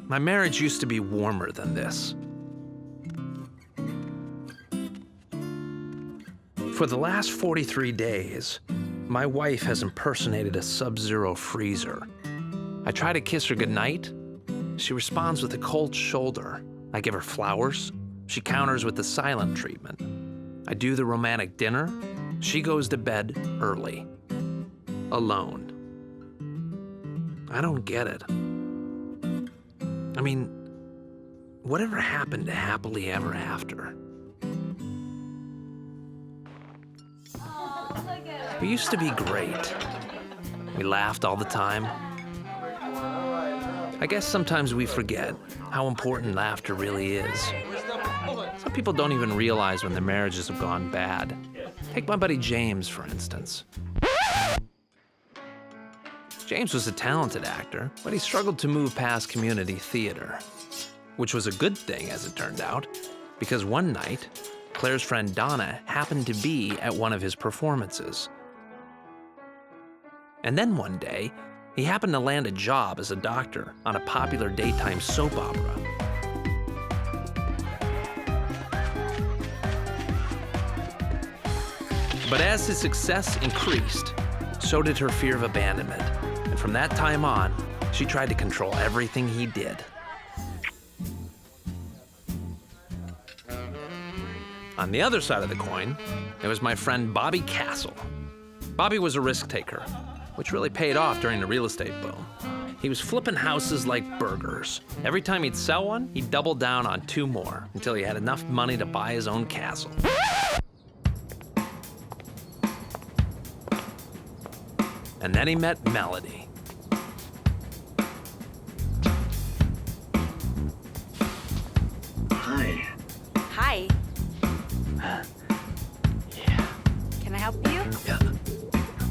My marriage used to be warmer than this. For the last 43 days, my wife has impersonated a sub-zero freezer. I try to kiss her goodnight. She responds with a cold shoulder. I give her flowers. She counters with the silent treatment. I do the romantic dinner. She goes to bed early, alone. I don't get it. I mean, whatever happened to happily ever after? We used to be great. We laughed all the time. I guess sometimes we forget how important laughter really is. Some people don't even realize when their marriages have gone bad. Take my buddy James, for instance. James was a talented actor, but he struggled to move past community theater, which was a good thing, as it turned out, because one night, Claire's friend Donna happened to be at one of his performances. And then one day, he happened to land a job as a doctor on a popular daytime soap opera. But as his success increased, so did her fear of abandonment. And from that time on, she tried to control everything he did. On the other side of the coin, there was my friend Bobby Castle. Bobby was a risk taker, which really paid off during the real estate boom. He was flipping houses like burgers. Every time he'd sell one, he'd double down on 2 more until he had enough money to buy his own castle. And then he met Melody. Hi. Hi. Yeah. Can I help you? Yeah.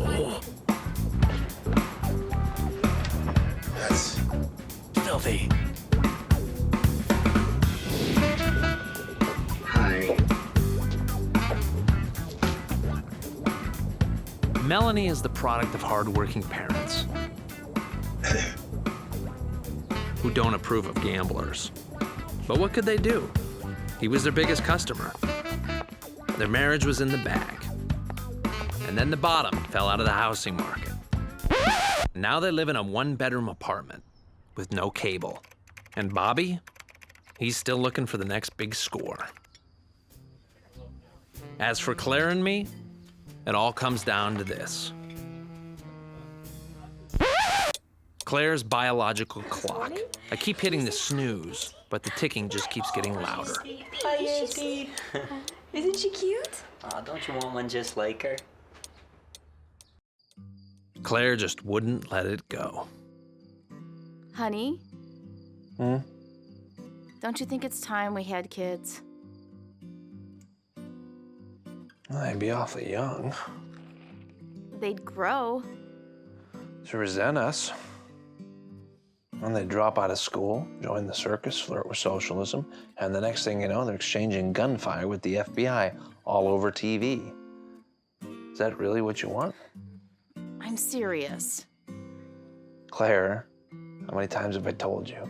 Oh. That's Filthy. hi. Melanie is the product of hardworking parents who don't approve of gamblers. But what could they do? He was their biggest customer. Their marriage was in the bag. And then the bottom fell out of the housing market. Now they live in a 1-bedroom apartment with no cable. And Bobby, he's still looking for the next big score. As for Claire and me, it all comes down to this. Claire's biological clock. I keep hitting the snooze, but the ticking just keeps getting louder. Hi, Auntie. Isn't she cute? Aw, don't you want one just like her? Claire just wouldn't let it go. Honey? Don't you think it's time we had kids? They'd be awfully young They'd grow. to resent us. And they'd drop out of school, join the circus, flirt with socialism, and the next thing you know, they're exchanging gunfire with the FBI all over TV. Is that really what you want? I'm serious. Claire, how many times have I told you?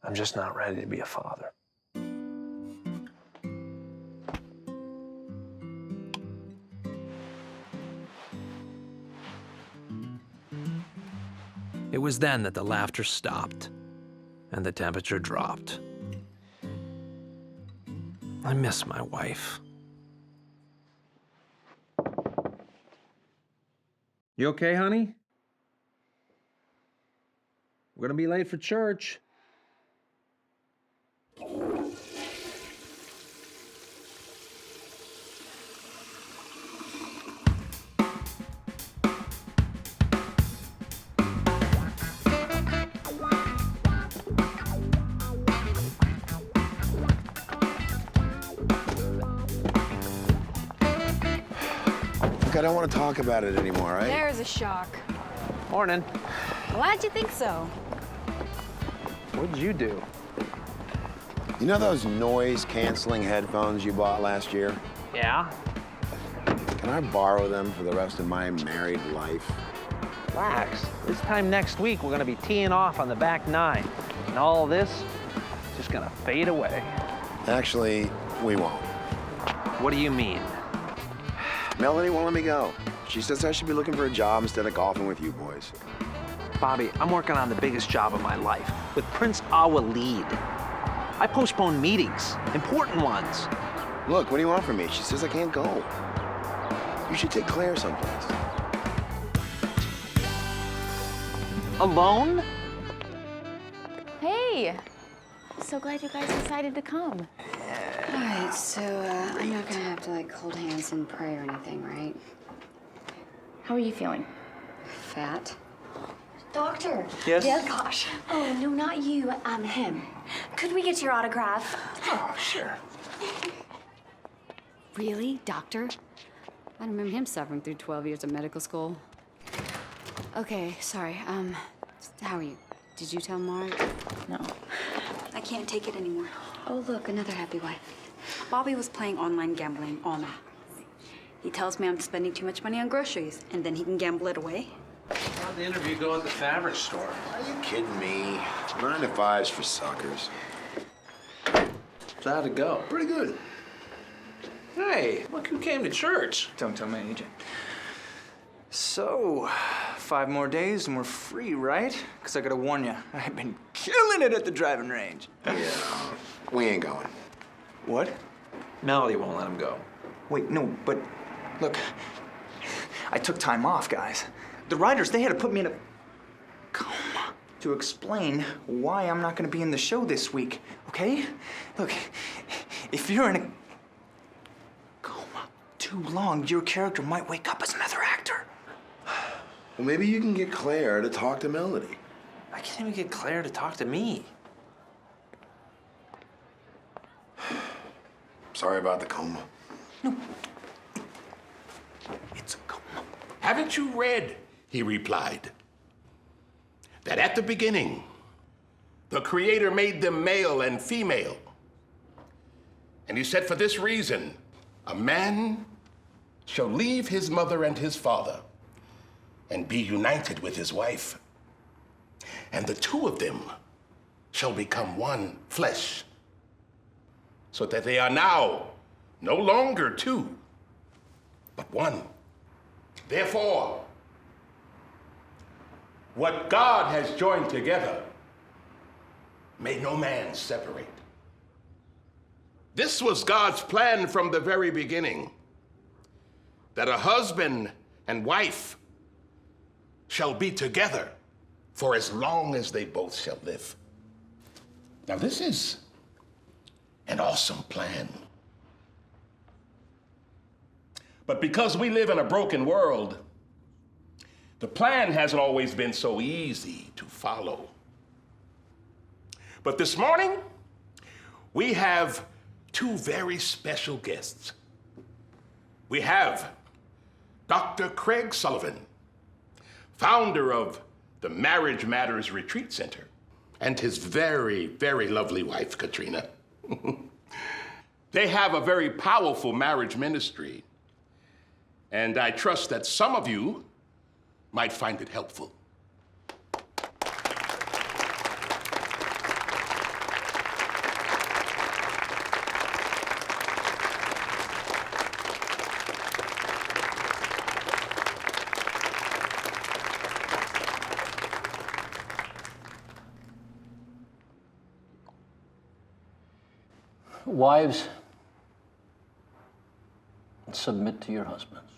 I'm just not ready to be a father. It was then that the laughter stopped and the temperature dropped. I miss my wife. You okay, honey? We're gonna be late for church. Look, I don't want to talk about it anymore, right? There's a shock. Morning. Glad you think so. What'd you do? You know those noise-canceling headphones you bought last year? Yeah? Can I borrow them for the rest of my married life? Relax. This time next week, we're gonna be teeing off on the back nine. And all this is just gonna fade away. Actually, we won't. What do you mean? Melanie won't let me go. She says I should be looking for a job instead of golfing with you boys. Bobby, I'm working on the biggest job of my life with Prince Awaleed. I postpone meetings, important ones. Look, what do you want from me? She says I can't go. You should take Claire someplace. Alone? Hey, so glad you guys decided to come. All right, so I'm not gonna have to like hold hands and pray or anything, right? How are you feeling? Fat. Doctor. Yes? Yeah, gosh. Oh, no, not you. Him. Could we get your autograph? Oh, sure. Really, doctor? I don't remember him suffering through 12 years of medical school. Okay, sorry. How are you? Did you tell Mark? No. I can't take it anymore. Oh, look, another happy wife. Bobby was playing online gambling all night. He tells me I'm spending too much money on groceries, and then he can gamble it away. How'd the interview go at the fabric store? Are you kidding me? 9 to 5's for suckers. How'd it go? Pretty good. Hey, look who came to church. Don't tell my agent. So, 5 more days and we're free, right? Because I gotta warn you, I've been killing it at the driving range. Yeah, we ain't going. What? Melody won't let him go. Wait, no, but look, I took time off, guys. The writers, they had to put me in a coma to explain why I'm not gonna be in the show this week, okay? Look, if you're in a coma too long, your character might wake up as another actor. Well, maybe you can get Claire to talk to Melody. I can't even get Claire to talk to me. Sorry about the coma. It's a coma. Haven't you read, he replied, that at the beginning, the Creator made them male and female. And he said, for this reason, a man shall leave his mother and his father and be united with his wife. And the two of them shall become one flesh, so that they are now no longer two, but one. Therefore, what God has joined together, may no man separate. This was God's plan from the very beginning, that a husband and wife shall be together for as long as they both shall live. Now, this is an awesome plan. But because we live in a broken world, the plan hasn't always been so easy to follow. But this morning, we have two very special guests. We have Dr. Craig Sullivan, founder of the Marriage Matters Retreat Center, and his very, very lovely wife, Katrina. They have a very powerful marriage ministry, and I trust that some of you might find it helpful. Wives, submit to your husbands.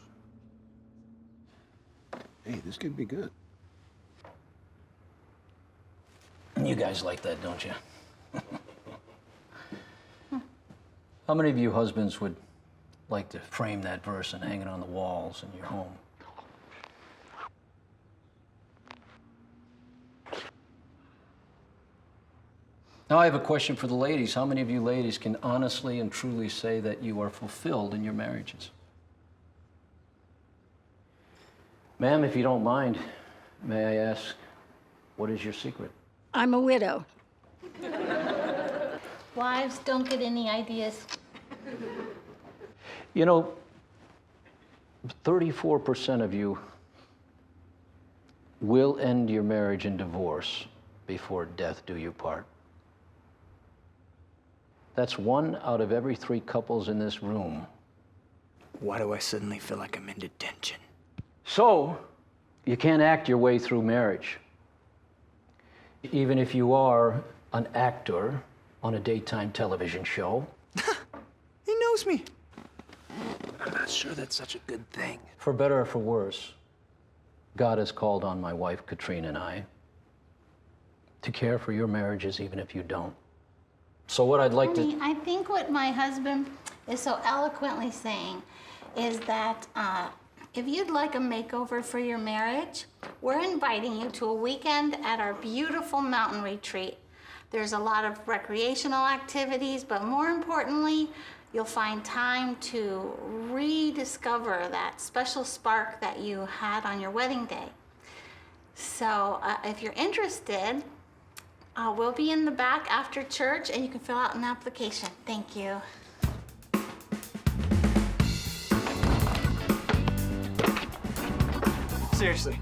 Hey, this could be good. You guys like that, don't you? How many of you husbands would like to frame that verse and hang it on the walls in your home? Now I have a question for the ladies. How many of you ladies can honestly and truly say that you are fulfilled in your marriages? Ma'am, if you don't mind, may I ask, what is your secret? I'm a widow. Wives, don't get any ideas. You know, 34% of you will end your marriage in divorce before death do you part. That's 1 out of every 3 couples in this room. Why do I suddenly feel like I'm in detention? So, you can't act your way through marriage. Even if you are an actor on a daytime television show. He knows me. I'm not sure that's such a good thing. For better or for worse, God has called on my wife, Katrina, and I to care for your marriages even if you don't. So what I'd like Honey, to... I think what my husband is so eloquently saying is that if you'd like a makeover for your marriage, we're inviting you to a weekend at our beautiful mountain retreat. There's a lot of recreational activities, but more importantly, you'll find time to rediscover that special spark that you had on your wedding day. So if you're interested, we'll be in the back after church and you can fill out an application. Thank you. Seriously,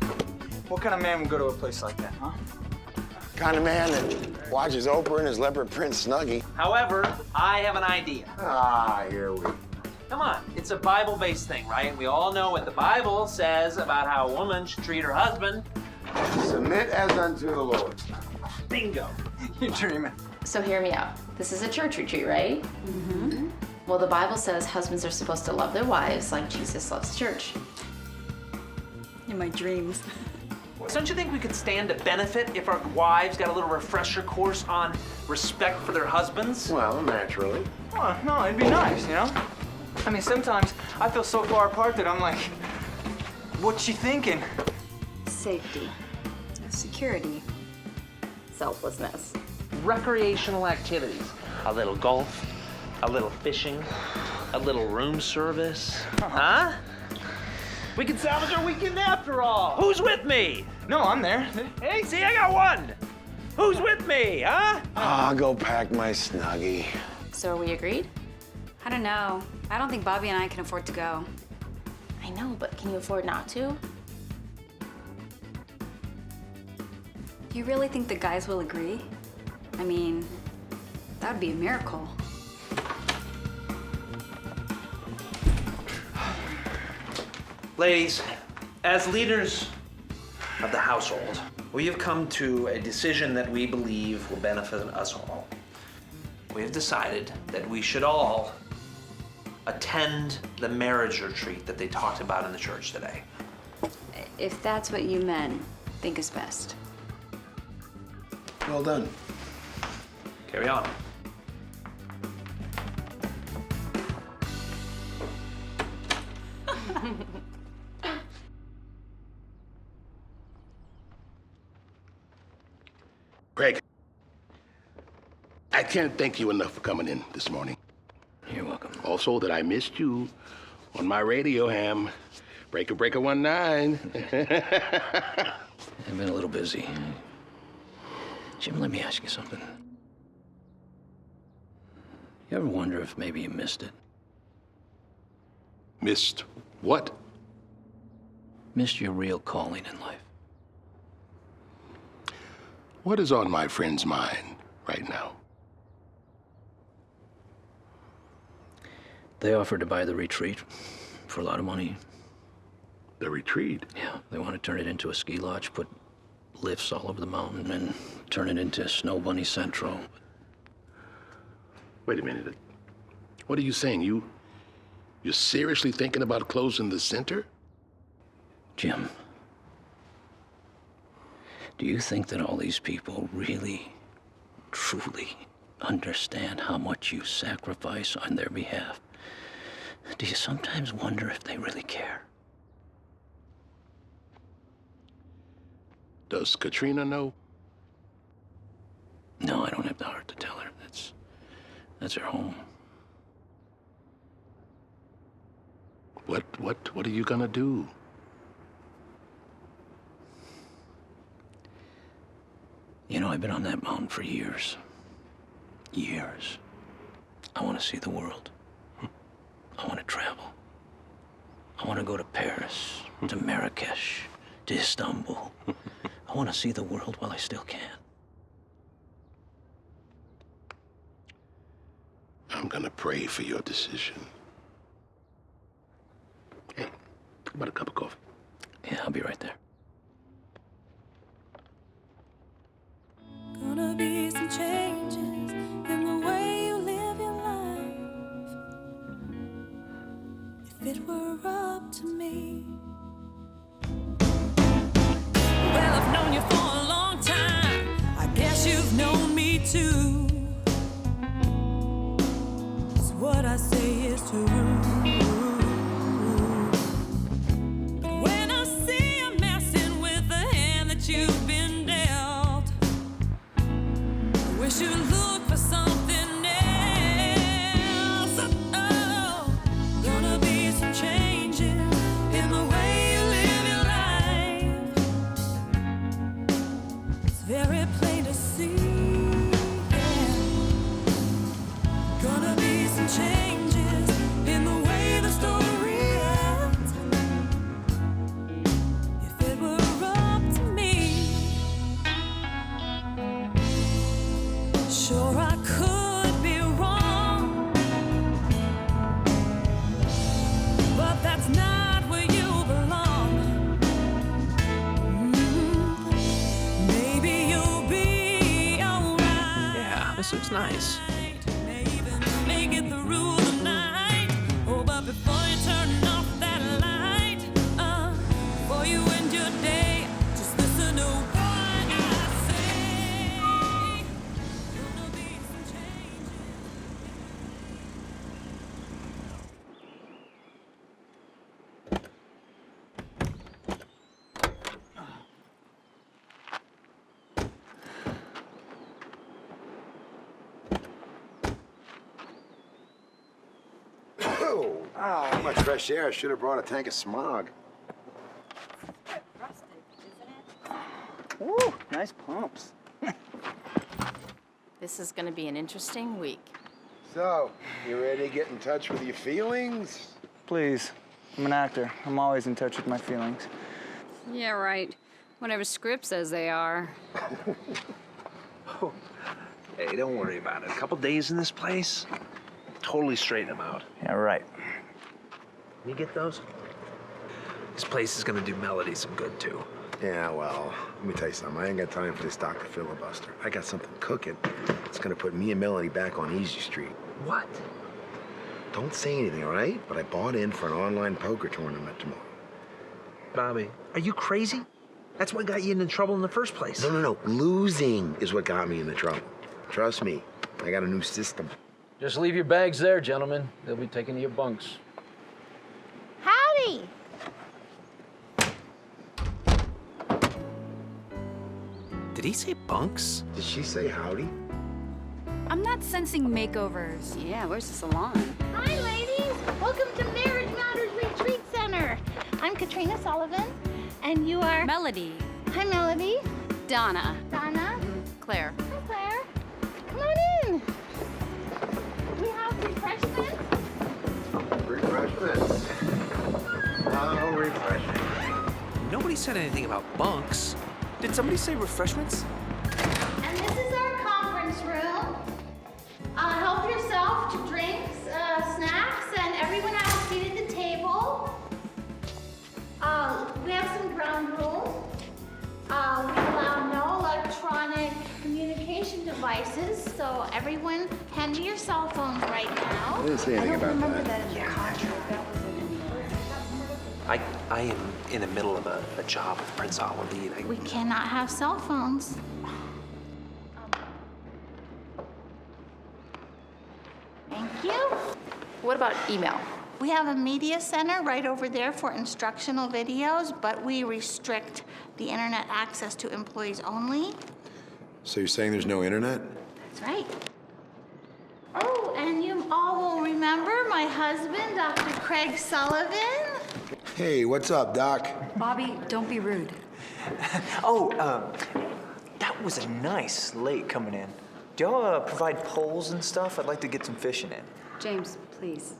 what kind of man would go to a place like that, huh? Kind of man that watches Oprah and his leopard print Snuggie. However, I have an idea. Ah, here we... Come on, it's a Bible-based thing, right? We all know what the Bible says about how a woman should treat her husband. Submit as unto the Lord. Bingo. You're dreaming. So hear me out. This is a church retreat, right? Mm-hmm. Well, the Bible says husbands are supposed to love their wives like Jesus loves the church. In my dreams. Don't you think we could stand to benefit if our wives got a little refresher course on respect for their husbands? Well, naturally. Oh, no, it'd be nice, you know? I mean, sometimes I feel so far apart that I'm like, what's she thinking? Safety. Security. Selflessness. Recreational activities. A little golf, a little fishing, a little room service. Huh? We can salvage our weekend after all. Who's with me? No, I'm there. Hey, see, I got one. Who's with me, huh? I'll go pack my Snuggie. So are we agreed? I don't know. I don't think Bobby and I can afford to go. I know, but can you afford not to? Do you really think the guys will agree? I mean, that would be a miracle. Ladies, as leaders of the household, we have come to a decision that we believe will benefit us all. We have decided that we should all attend the marriage retreat that they talked about in the church today. If that's what you men think is best. Well done. Carry on. Craig, I can't thank you enough for coming in this morning. You're welcome. Also, that I missed you on my radio ham. Breaker 19. I've been a little busy. Jim, let me ask you something. You ever wonder if maybe you missed it? Missed what? Missed your real calling in life. What is on my friend's mind right now? They offered to buy the retreat for a lot of money. The retreat? Yeah, they want to turn it into a ski lodge, put lifts all over the mountain, and turn it into Snow Bunny Central. Wait a minute. What are you saying? You're seriously thinking about closing the center? Jim, do you think that all these people really, truly understand how much you sacrifice on their behalf? Do you sometimes wonder if they really care? Does Katrina know? No, I don't have the heart to tell her. That's her home. What are you gonna do? You know, I've been on that mountain for years. Years. I want to see the world. I want to travel. I want to go to Paris, to Marrakesh, to Istanbul. I want to see the world while I still can. I'm gonna pray for your decision. Hey, how about a cup of coffee? Yeah, I'll be right there. Gonna be some changes in the way you live your life. If it were up to me. Well, I've known you for a long time. I guess you've known me too. So what I say is true. But when I see you messing with the hand that you've been dealt, I wish you'd look for something else. Oh, gonna be some changes in the way you live your life. It's very plain to see. Yeah. Gonna be some changes in the way the story ends. If it were up to me, sure I could be wrong, but that's not where you belong. Maybe you'll be alright. Yeah, this looks nice. May even make it through the night. Oh, but before you turn off that light, before you end your day, just listen to what I say. Gonna be some changes. Oh, how much fresh air. I should have brought a tank of smog. Woo, nice pumps. This is going to be an interesting week. So, you ready to get in touch with your feelings? Please, I'm an actor. I'm always in touch with my feelings. Yeah, right. Whatever script says they are. Hey, don't worry about it. A couple days in this place, totally straighten them out. Yeah, right. You get those? This place is gonna do Melody some good, too. Yeah, well, let me tell you something. I ain't got time for this doctor filibuster. I got something cooking. It's gonna put me and Melody back on Easy Street. What? Don't say anything, all right? But I bought in for an online poker tournament tomorrow. Bobby, are you crazy? That's what got you into trouble in the first place. No. Losing is what got me into trouble. Trust me, I got a new system. Just leave your bags there, gentlemen. They'll be taken to your bunks. Howdy! Did he say bunks? Did she say howdy? I'm not sensing makeovers. Yeah, where's the salon? Hi, ladies. Welcome to Marriage Matters Retreat Center. I'm Katrina Sullivan, and you are... Melody. Hi, Melody. Donna. Donna. Claire. Hi, Claire. Come on in. We have refreshments. Refreshments. Oh, refreshments. Nobody said anything about bunks. Did somebody say refreshments? And this is our conference room. Help yourself to drinks, snacks, and everyone has a seat at the table. We have some ground rules. We allow no electronic communication devices, so everyone hand me your cell phones right now. I didn't say anything about that. that in the contract. That was in I am in the middle of a job with Prince Sullivan. We cannot have cell phones. Thank you. What about email? We have a media center right over there for instructional videos, but we restrict the internet access to employees only. So you're saying there's no internet? That's right. Oh, and you all will remember my husband, Dr. Craig Sullivan. Hey, what's up, Doc? Bobby, don't be rude. That was a nice lake coming in. Do y'all provide poles and stuff? I'd like to get some fishing in. James, please.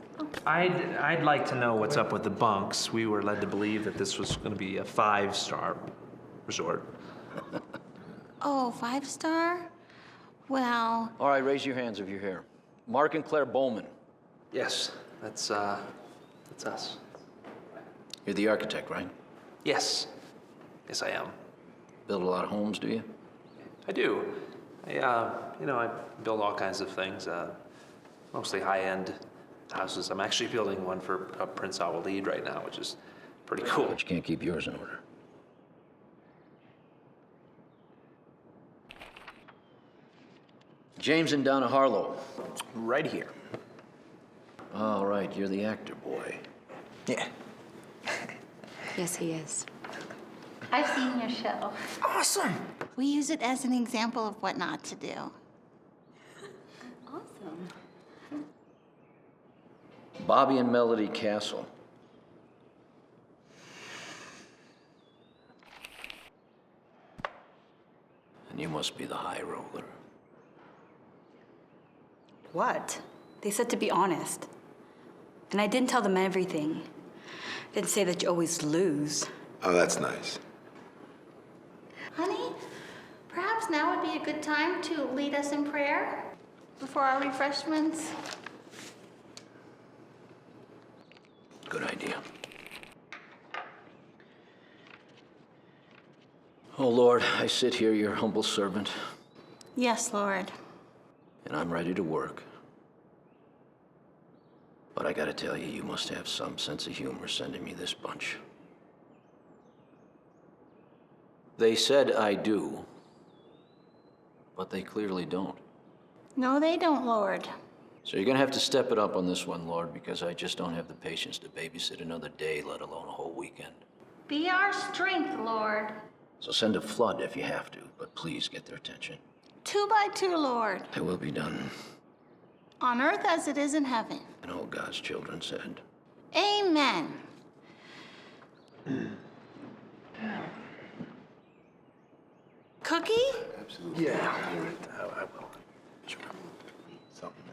I'd like to know what's up with the bunks. We were led to believe that this was going to be a 5-star resort. Oh, 5-star? Well, All right, raise your hands if you're here. Mark and Claire Bowman. Yes, that's us. You're the architect, right? Yes. Yes, I am. Build a lot of homes, do you? I do. I build all kinds of things, mostly high-end houses. I'm actually building one for Prince Sullivan right now, which is pretty cool. But you can't keep yours in order. James and Donna Harlow. Right here. All right, you're the actor boy. Yeah. Yes, he is. I've seen your show. Awesome. We use it as an example of what not to do. Awesome. Bobby and Melody Castle. And you must be the high roller. What? They said to be honest. And I didn't tell them everything. Didn't say that you always lose. Oh, that's nice. Honey, perhaps now would be a good time to lead us in prayer before our refreshments. Good idea. Oh, Lord, I sit here, your humble servant, Yes, Lord. and I'm ready to work. But I gotta tell you, you must have some sense of humor sending me this bunch. They said I do, but they clearly don't. No, they don't, Lord. So you're gonna have to step it up on this one, Lord, because I just don't have the patience to babysit another day, let alone a whole weekend. Be our strength, Lord. So send a flood if you have to, but please get their attention. 2 by 2, Lord. It will be done. On earth as it is in heaven. And all God's children said. Amen. Cookie? Absolutely. Yeah. I will. Sure. Something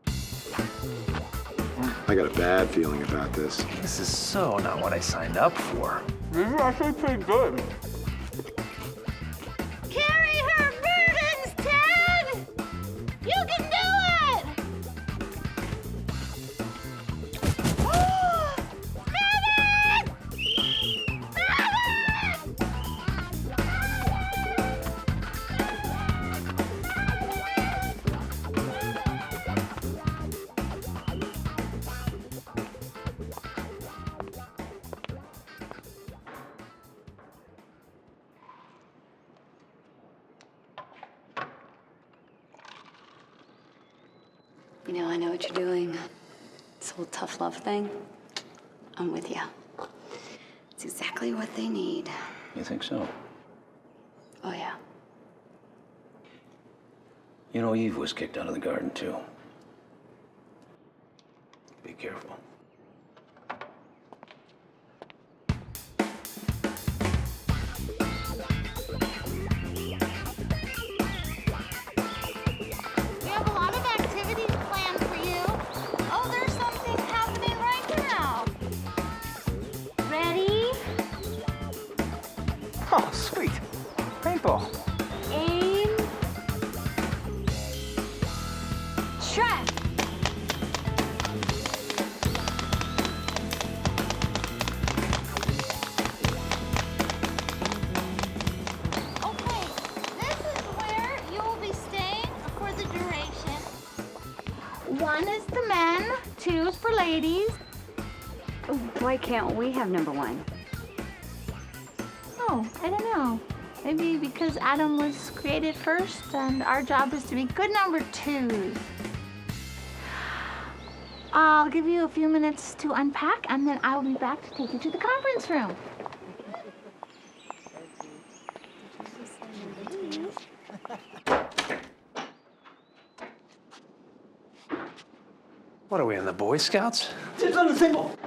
else. I got a bad feeling about this. This is so not what I signed up for. This is actually pretty good. Carry her burdens, Ted! You can do it! Medic! You know, I know what you're doing. This whole tough love thing. I'm with you. It's exactly what they need. You think so? Oh, yeah. You know, Eve was kicked out of the garden, too. Be careful. We have a lot of activities planned for you. Oh, there's something happening right now. Ready? Oh, sweet. Paintball. Aim. Track. Okay, this is where you will be staying for the duration. 1 is the men, 2 is for ladies. Why can't we have number 1? Oh, I don't know. Maybe because Adam was created first and our job is to be good number 2s. I'll give you a few minutes to unpack and then I will be back to take you to the conference room. What are we, in the Boy Scouts? It's on the table.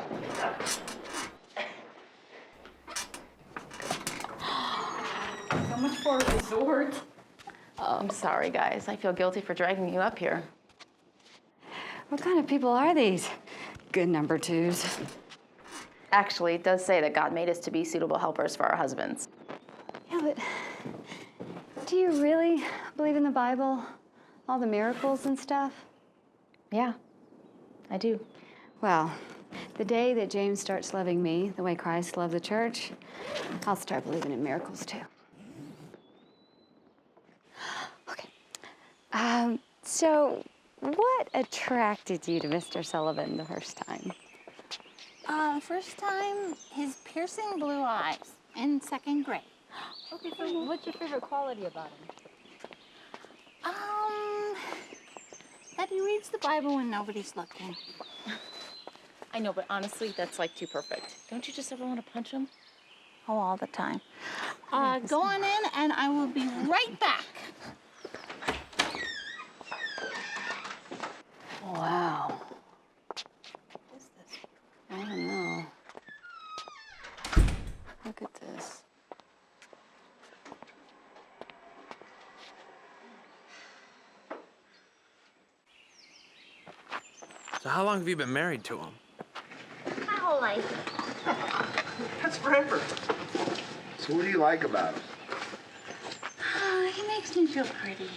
So much for a resort. Oh, I'm sorry, guys. I feel guilty for dragging you up here. What kind of people are these? Good number 2s. Actually, it does say that God made us to be suitable helpers for our husbands. Yeah, but do you really believe in the Bible? All the miracles and stuff? Yeah, I do. Well, the day that James starts loving me the way Christ loved the church, I'll start believing in miracles too. Okay. So what attracted you to Mr. Sullivan the first time? First time, his piercing blue eyes in 2nd grade. Okay, so what's your favorite quality about him? That he reads the Bible when nobody's looking. I know, but honestly, that's like too perfect. Don't you just ever want to punch him? Oh, all the time. Go on in and I will be right back. Wow. What is this? I don't know. Look at this. So how long have you been married to him? My whole life. That's forever. So what do you like about him? He makes me feel pretty.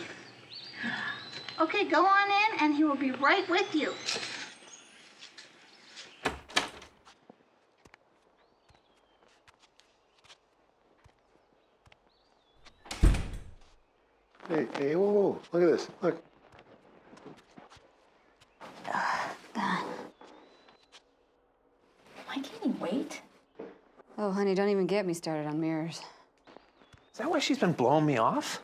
Okay, go on in and he will be right with you. Hey, whoa, look at this, look. God. Am I gaining weight? Oh, honey, don't even get me started on mirrors. Is that why she's been blowing me off?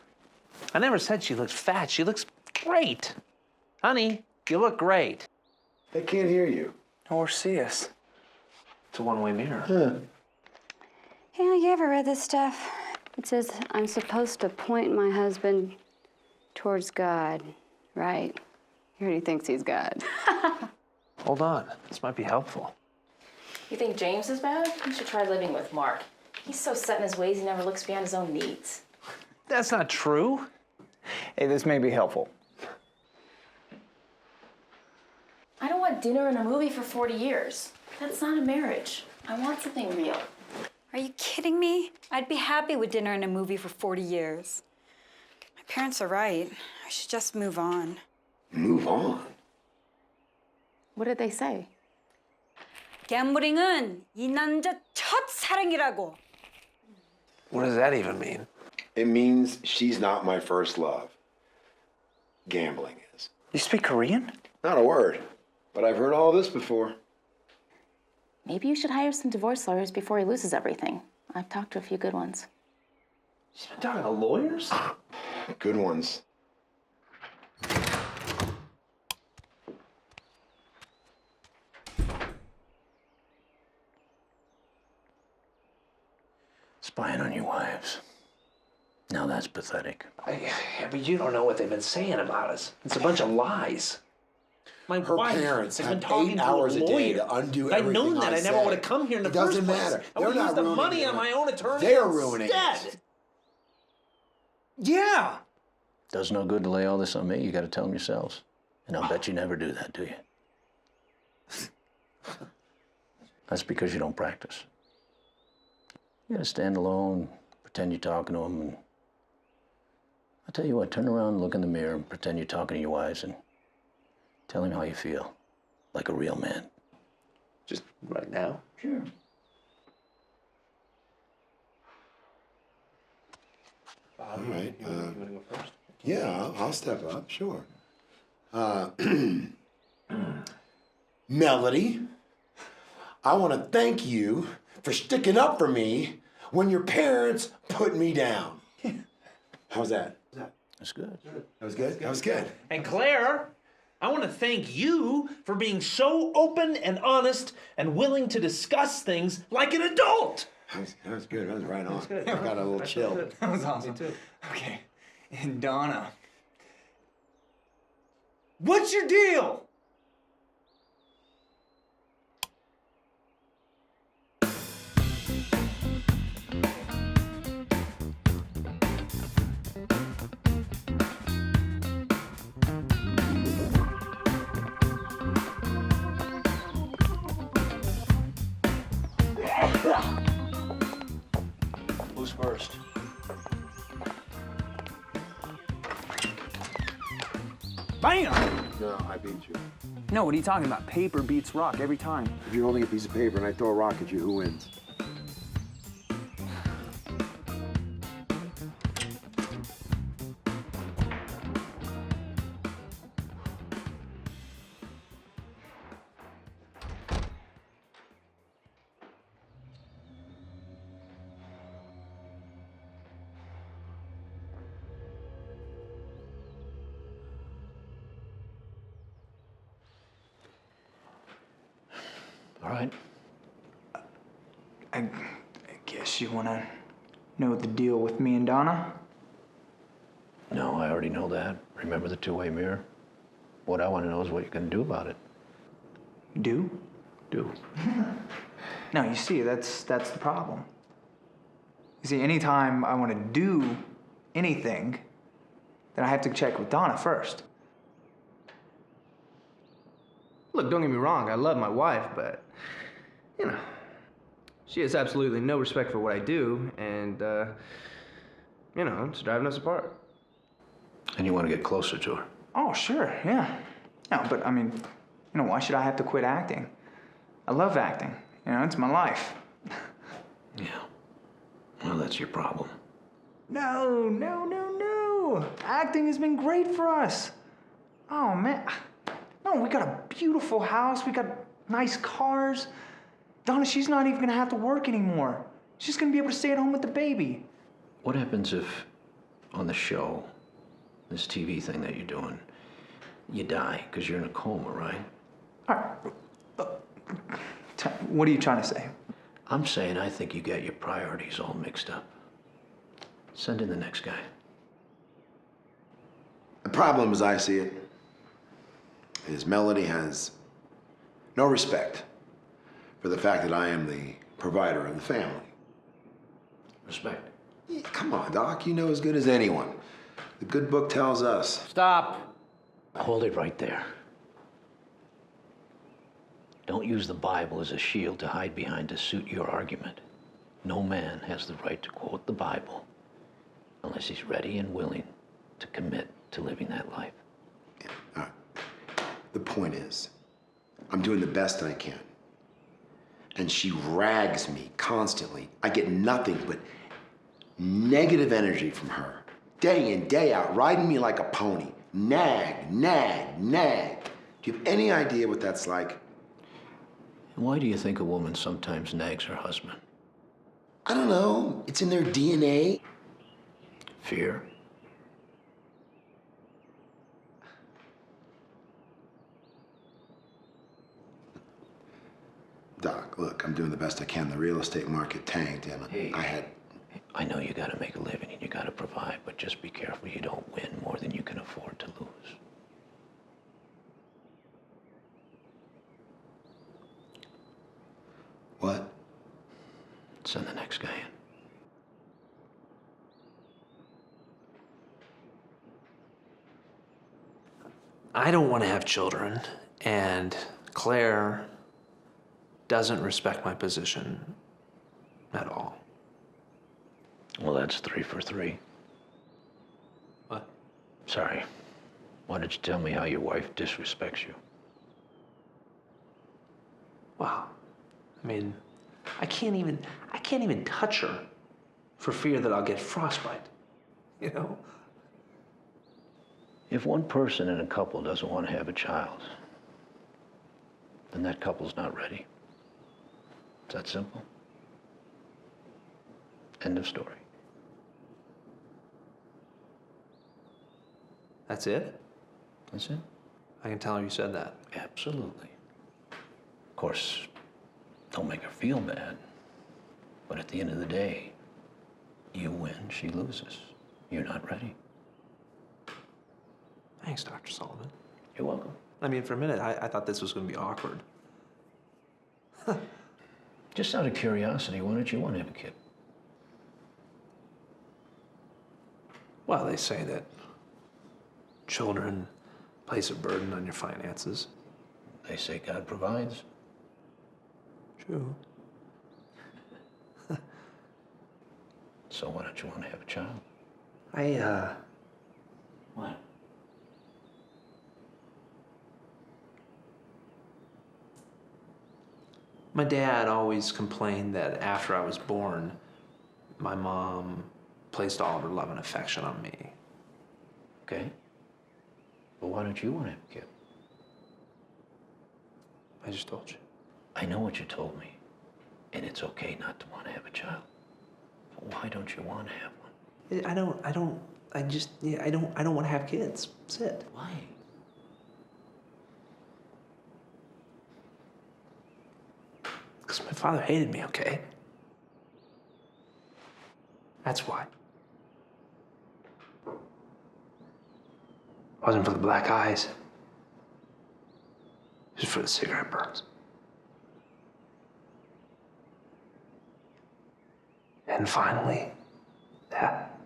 I never said she looks fat. She looks great. Honey, you look great. They can't hear you. Or see us. It's a one-way mirror. Huh. Yeah, you ever read this stuff? It says I'm supposed to point my husband towards God, right? He already thinks he's God. Hold on. This might be helpful. You think James is bad? You should try living with Mark. He's so set in his ways, he never looks beyond his own needs. That's not true. Hey, this may be helpful. I don't want dinner and a movie for 40 years. That's not a marriage. I want something real. Are you kidding me? I'd be happy with dinner and a movie for 40 years. My parents are right. I should just move on. Move on? What did they say? 갬블링은 이 남자 첫 사랑이라고. What does that even mean? It means she's not my first love. Gambling is. You speak Korean? Not a word, but I've heard all this before. Maybe you should hire some divorce lawyers before he loses everything. I've talked to a few good ones. She's been talking to lawyers? Good ones. Spying on your wives. Now that's pathetic. Yeah, but you don't know what they've been saying about us. It's a bunch of lies. My Her wife parents has have been talking 8 to a hours a day lawyer. to undo If I'd everything known that, I never said. would have come here in the It first doesn't place. matter. I would They're use not the ruining money it. on my own attorney They're ruining instead. it. Yeah. Does no good to lay all this on me. You got to tell them yourselves. And I'll bet you never do that, do you? That's because you don't practice. You got to stand alone, pretend you're talking to them, and I tell you what, turn around, look in the mirror, and pretend you're talking to your wives, and tell him how you feel, like a real man. Just right now? Sure. All right. You want to go first? Yeah, I'll step up, sure. Melody, I want to thank you for sticking up for me when your parents put me down. How's that? That's good. That was good? That was good. And Claire, I want to thank you for being so open and honest and willing to discuss things like an adult. That was good. That was right on. good. I got a little chill. That was awesome. Me too. Okay. And Donna. What's your deal? Who's first? Bam! No, I beat you. No, what are you talking about? Paper beats rock every time. If you're holding a piece of paper and I throw a rock at you, who wins? All right. I guess you want to know the deal with me and Donna? No, I already know that. Remember the two-way mirror? What I want to know is what you're going to do about it. Do? Do. No, you see, that's the problem. You see, anytime I want to do anything, then I have to check with Donna first. Look, don't get me wrong, I love my wife, but, you know, she has absolutely no respect for what I do, and, you know, it's driving us apart. And you want to get closer to her. Oh, sure, yeah. No, but I mean, you know, why should I have to quit acting? I love acting. You know, it's my life. Yeah. Well, that's your problem. No. Acting has been great for us. Oh, man. No, we got a beautiful house. We got nice cars. Donna, she's not even going to have to work anymore. She's going to be able to stay at home with the baby. What happens if, on the show, this TV thing that you're doing, you die because you're in a coma, right? All right. What are you trying to say? I'm saying I think you got your priorities all mixed up. Send in the next guy. The problem, as I see it, is Melody has no respect for the fact that I am the provider of the family. Respect? Yeah, come on, Doc. You know as good as anyone. The good book tells us. Stop! Hold it right there. Don't use the Bible as a shield to hide behind to suit your argument. No man has the right to quote the Bible unless he's ready and willing to commit to living that life. Yeah, all right. The point is, I'm doing the best I can. And she rags me constantly. I get nothing but negative energy from her. Day in, day out, riding me like a pony. Nag. Do you have any idea what that's like? And why do you think a woman sometimes nags her husband? I don't know. It's in their DNA. Fear? Doc, look, I'm doing the best I can. The real estate market tanked, and I know you gotta make a living and you gotta provide, but just be careful you don't win more than you can afford to lose. What? Send the next guy in. I don't want to have children, and Claire doesn't respect my position at all. Well, that's 3 for 3. What? Sorry. Why don't you tell me how your wife disrespects you? Wow. I mean, I can't even touch her for fear that I'll get frostbite. You know? If one person in a couple doesn't want to have a child, then that couple's not ready. It's that simple. End of story. That's it? That's it. I can tell her you said that. Absolutely. Of course, don't make her feel bad. But at the end of the day, you win, she loses. You're not ready. Thanks, Dr. Sullivan. You're welcome. I mean, for a minute, I thought this was going to be awkward. Just out of curiosity, why don't you want to have a kid? Well, they say that children place a burden on your finances. They say God provides. True. So why don't you want to have a child? What? My dad always complained that after I was born, my mom placed all of her love and affection on me. Okay. But why don't you want to have a kid? I just told you. I know what you told me. And it's okay not to want to have a child. But why don't you want to have one? I don't want to have kids. That's it. Why? Because my father hated me, okay? That's why. It wasn't for the black eyes. It was for the cigarette burns. And finally, that.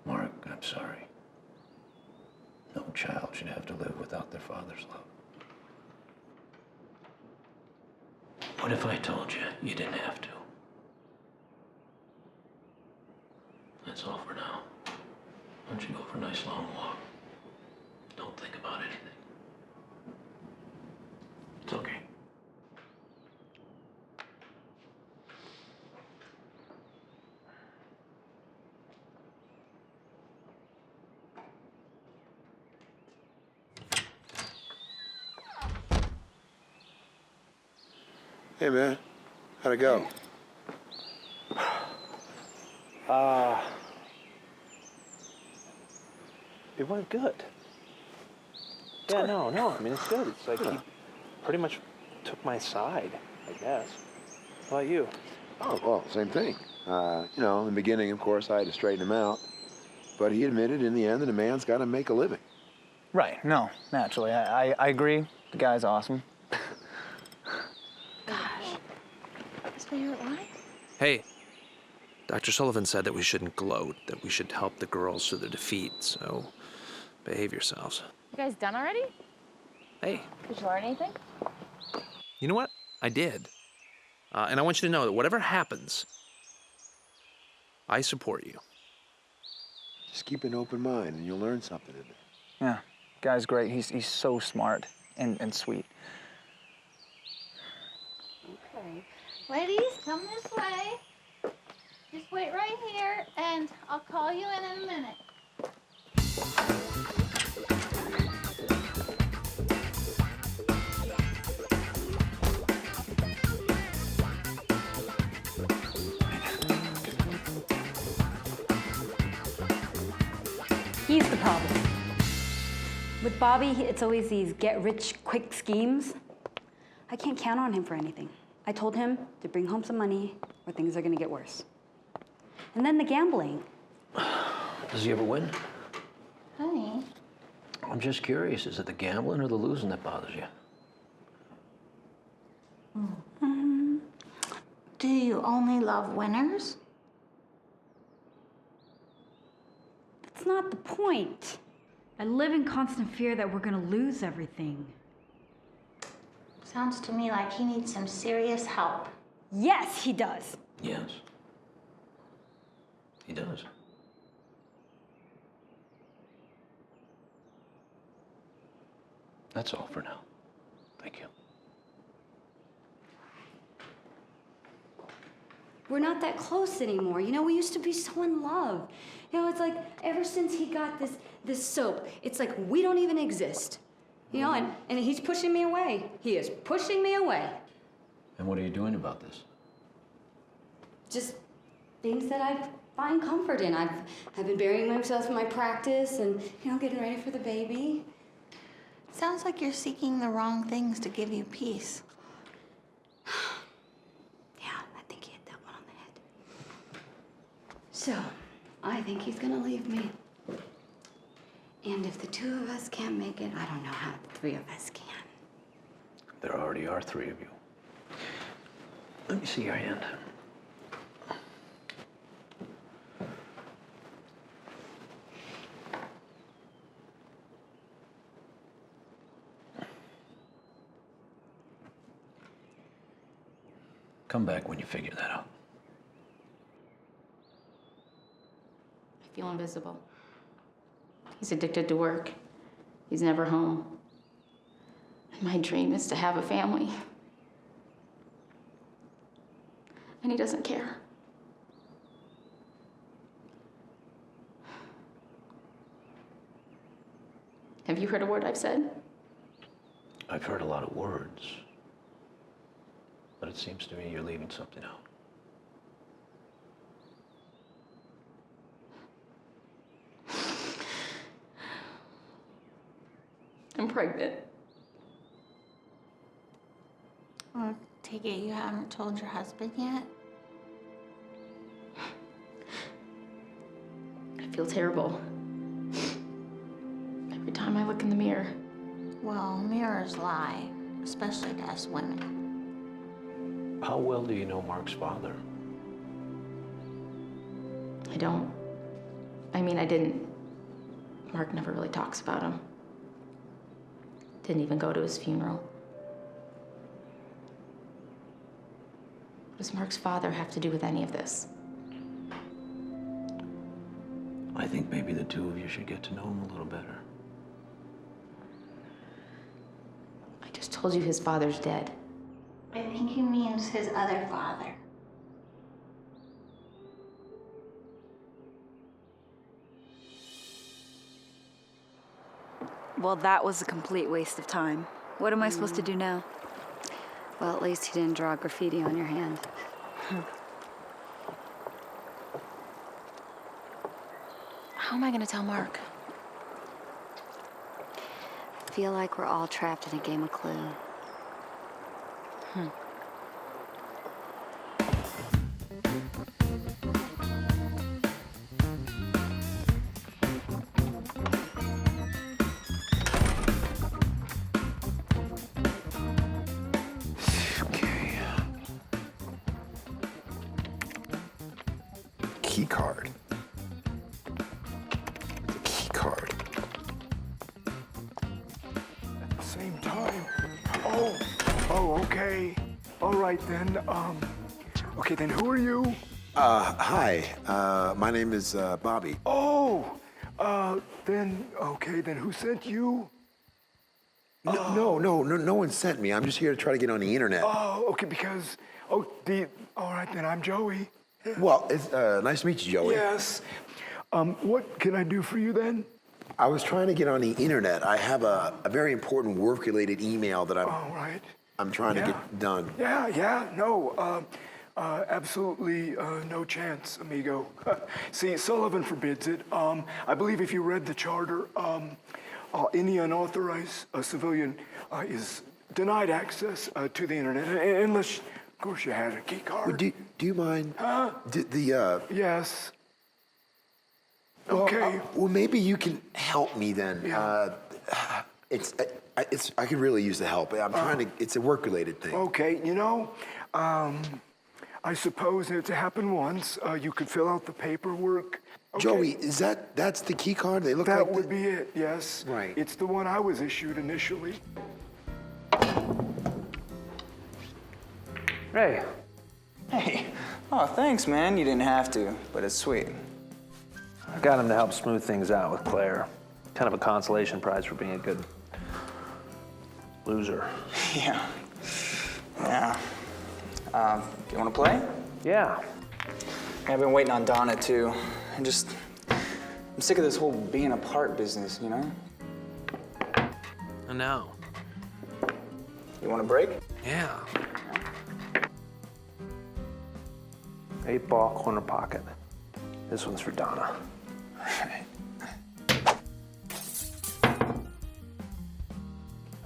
Mark, I'm sorry. No child should have to live without their father's love. What if I told you you didn't have to? That's all for now. Why don't you go for a nice long walk? Don't think about anything. It's okay. Hey, man. How'd it go? It went good. Yeah, no, I mean, it's good. It's like he pretty much took my side, I guess. How about you? Oh, well, same thing. You know, in the beginning, of course, I had to straighten him out. But he admitted in the end that a man's got to make a living. Right, no, naturally. I agree. The guy's awesome. Hey, Dr. Sullivan said that we shouldn't gloat, that we should help the girls through their defeat, so behave yourselves. You guys done already? Hey. Did you learn anything? You know what? I did. And I want you to know that whatever happens, I support you. Just keep an open mind and you'll learn something in there. Yeah, guy's great. He's so smart and sweet. Okay. Ladies, come this way. Just wait right here, and I'll call you in a minute. He's the problem. With Bobby, it's always these get-rich-quick schemes. I can't count on him for anything. I told him to bring home some money or things are gonna get worse. And then the gambling. Does he ever win? Honey. I'm just curious. Is it the gambling or the losing that bothers you? you only love winners? That's not the point. I live in constant fear that we're gonna lose everything. Sounds to me like he needs some serious help. Yes, he does. Yes. He does. That's all for now. Thank you. We're not that close anymore. You know, we used to be so in love. You know, it's like ever since he got this soap, it's like we don't even exist. You know, and he's pushing me away. He is pushing me away. And what are you doing about this? Just things that I find comfort in. I've been burying myself in my practice and, you know, getting ready for the baby. Sounds like you're seeking the wrong things to give you peace. Yeah, I think he hit that one on the head. So, I think he's gonna leave me. And if the two of us can't make it, I don't know how the three of us can. There already are 3 of you. Let me see your hand. Come back when you figure that out. I feel invisible. He's addicted to work. He's never home. And my dream is to have a family. And he doesn't care. Have you heard a word I've said? I've heard a lot of words. But it seems to me you're leaving something out. I'm pregnant. Well, take it you haven't told your husband yet? I feel terrible. Every time I look in the mirror. Well, mirrors lie, especially to us women. How well do you know Mark's father? I don't. I mean, I didn't. Mark never really talks about him. Didn't even go to his funeral. What does Mark's father have to do with any of this? I think maybe the 2 of you should get to know him a little better. I just told you his father's dead. I think he means his other father. Well, that was a complete waste of time. What am I supposed to do now? Well, at least he didn't draw graffiti on your hand. How am I gonna tell Mark? I feel like we're all trapped in a game of Clue. Key card. The key card. At the same time. Oh, okay. All right then. Okay then. Who are you? Hi. My name is Bobby. Oh, then okay then. Who sent you? No one sent me. I'm just here to try to get on the internet. Oh, okay. Because all right then. I'm Joey. Well, it's nice to meet you, Joey. Yes. What can I do for you then? I was trying to get on the internet. I have a very important work-related email that I'm trying to get done. Yeah. No. Absolutely no chance, amigo. See, Sullivan forbids it. I believe if you read the charter, any unauthorized civilian is denied access to the internet, unless, of course, you had a key card. Do you mind? Huh? Yes. Well, Okay. well, maybe you can help me then. Yeah. I could really use the help. I'm trying to. It's a work-related thing. Okay. You know, I suppose it happened once. You could fill out the paperwork. Okay. Joey, that's the key card? They look like That would be it, yes. Right. It's the one I was issued initially. Hey. Hey. Oh, thanks, man. You didn't have to, but it's sweet. I got him to help smooth things out with Claire. Kind of a consolation prize for being a good loser. Yeah. Yeah. You want to play? Yeah. I've been waiting on Donna, too. I'm sick of this whole being apart business, you know? I know. You want a break? Yeah. 8-ball corner pocket. This one's for Donna.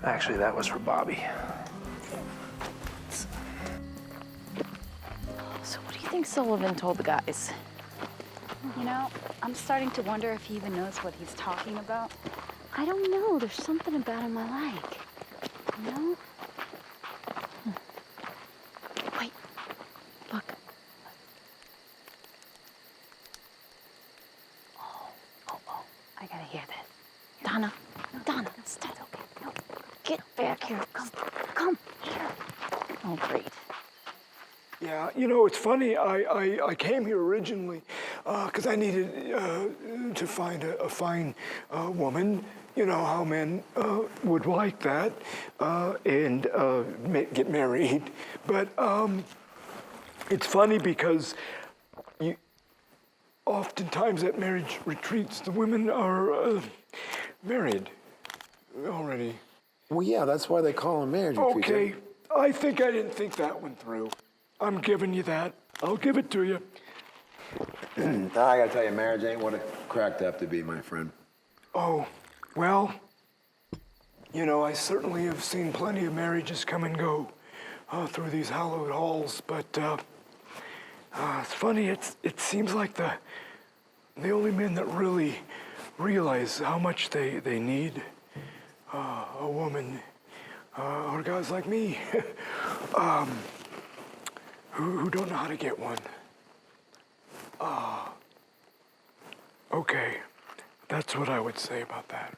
Actually, that was for Bobby. So what do you think Sullivan told the guys? You know, I'm starting to wonder if he even knows what he's talking about. I don't know. There's something about him I like. You know? Wait. Look. Oh. I gotta hear this. Donna, stop. Okay. No. Get back here. Come. Here. Oh, great. Yeah, you know, it's funny. I came here originally because I needed to find a fine woman. You know how men would like that and get married. But it's funny because oftentimes at marriage retreats, the women are married already. Well, yeah, that's why they call them marriage retreats. Okay, I think I didn't think that one through. I'm giving you that. I'll give it to you. I gotta tell you, marriage ain't what it cracked up to be, my friend. Oh, well, you know, I certainly have seen plenty of marriages come and go through these hallowed halls, but it's funny, it seems like the only men that really realize how much they need a woman, or guys like me, who don't know how to get one. Okay, that's what I would say about that.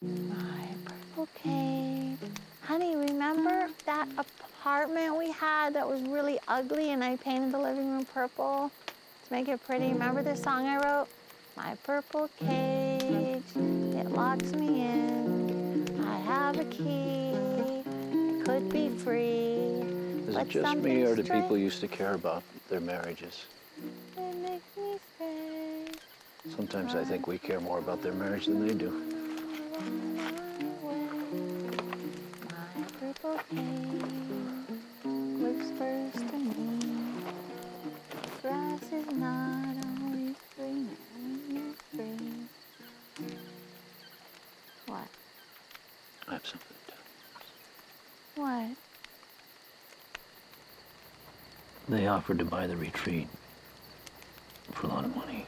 My purple cave. Honey, remember that apartment we had that was really ugly and I painted the living room purple to make it pretty? Remember this song I wrote? My purple cage, it locks me in. I have a key, it could be free. Is it just me, or do people used to care about their marriages? It makes me stay. Sometimes I think we care more about their marriage than they do. My purple cage whispers to me. Grass is not always greener when you're free. What? I have something to tell you. What? They offered to buy the retreat for a lot of money.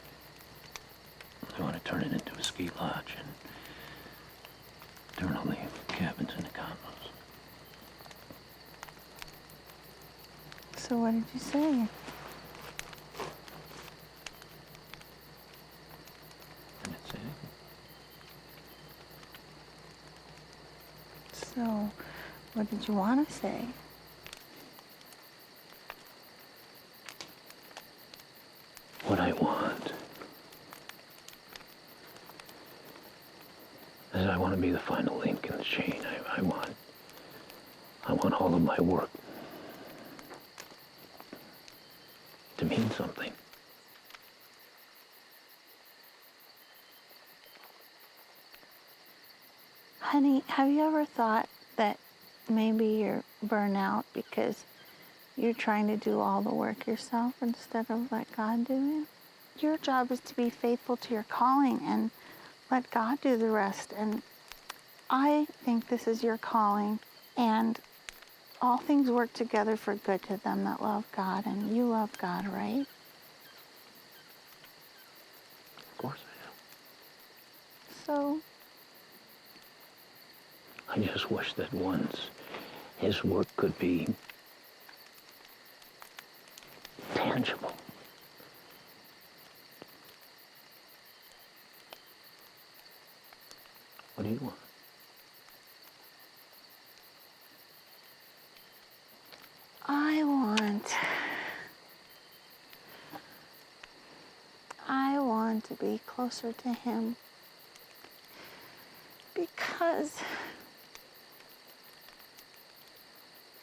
They want to turn it into a ski lodge and turn all the cabins into condos. So what did you say? So, what did you want to say? What I want is I want to be the final link in the chain. I want all of my work to mean something. Honey, have you ever thought that maybe you're burnout because you're trying to do all the work yourself instead of let God do it? Your job is to be faithful to your calling and let God do the rest. And I think this is your calling, and all things work together for good to them that love God, and you love God, right? Of course I So, I just wish that once his work could be tangible. What do you want? I want to be closer to him. Because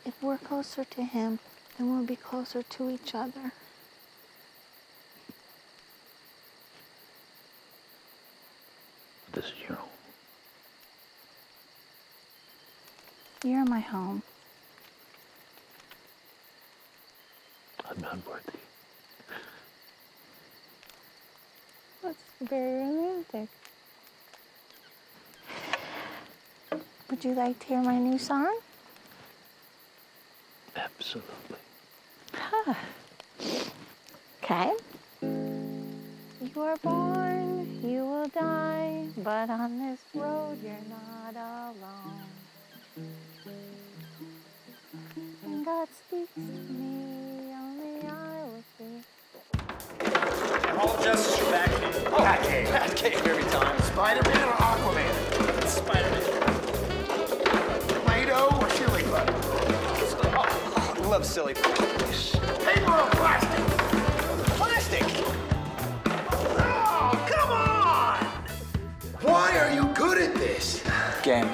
if we're closer to him, then we'll be closer to each other. This is your home. You're my home. I'm not worthy. That's very romantic. Would you like to hear my new song? Absolutely. Huh. Okay. You are born, you will die, but on this road you're not alone. When God speaks to me, only I will see. All justice for Batcave. Batcave every time. Spider-Man or Aquaman? Spider-Man. Play-Doh or chili butter? Oh, I love silly things. Paper or plastic? Plastic. Oh, come on! Why are you good at this? Game.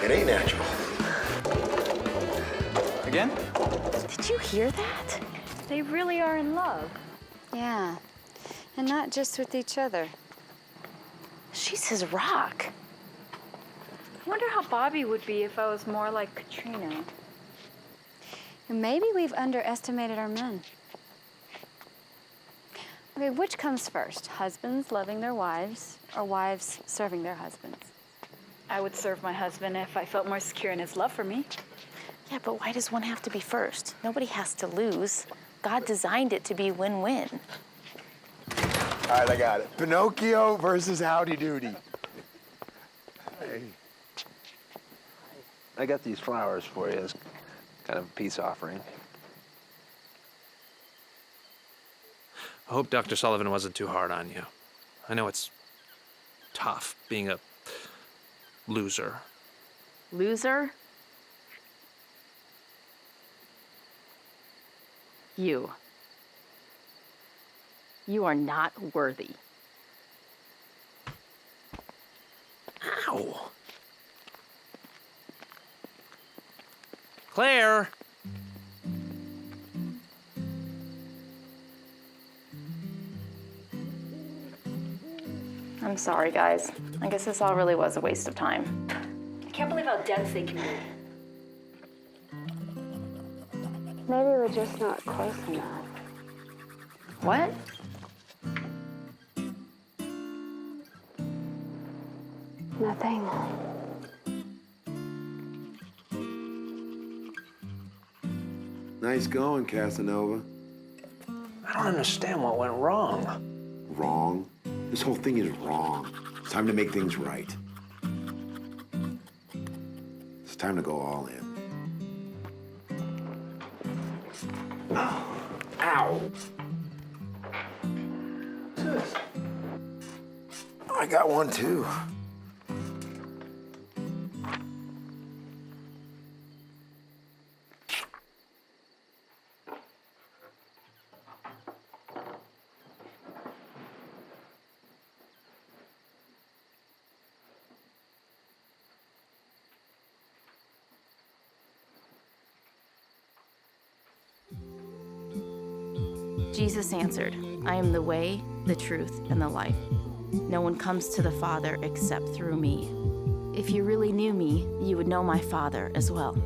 It ain't natural. Again? Did you hear that? They really are in love. Yeah, and not just with each other. She's his rock. I wonder how Bobby would be if I was more like Katrina. And maybe we've underestimated our men. Okay, which comes first? Husbands loving their wives or wives serving their husbands? I would serve my husband if I felt more secure in his love for me. Yeah, but why does one have to be first? Nobody has to lose. God designed it to be win-win. All right, I got it. Pinocchio versus Howdy Doody. Hey. I got these flowers for you as kind of a peace offering. I hope Dr. Sullivan wasn't too hard on you. I know it's tough being a loser. Loser? You are not worthy. Ow! Claire! I'm sorry, guys. I guess this all really was a waste of time. I can't believe how dense they can be. Maybe we're just not close enough. What? Nothing. Nice going, Casanova. I don't understand what went wrong. Wrong? This whole thing is wrong. It's time to make things right. It's time to go all in. Oh. Ow! I got one too. Jesus answered, I am the way, the truth, and the life. No one comes to the Father except through me. If you really knew me, you would know my Father as well.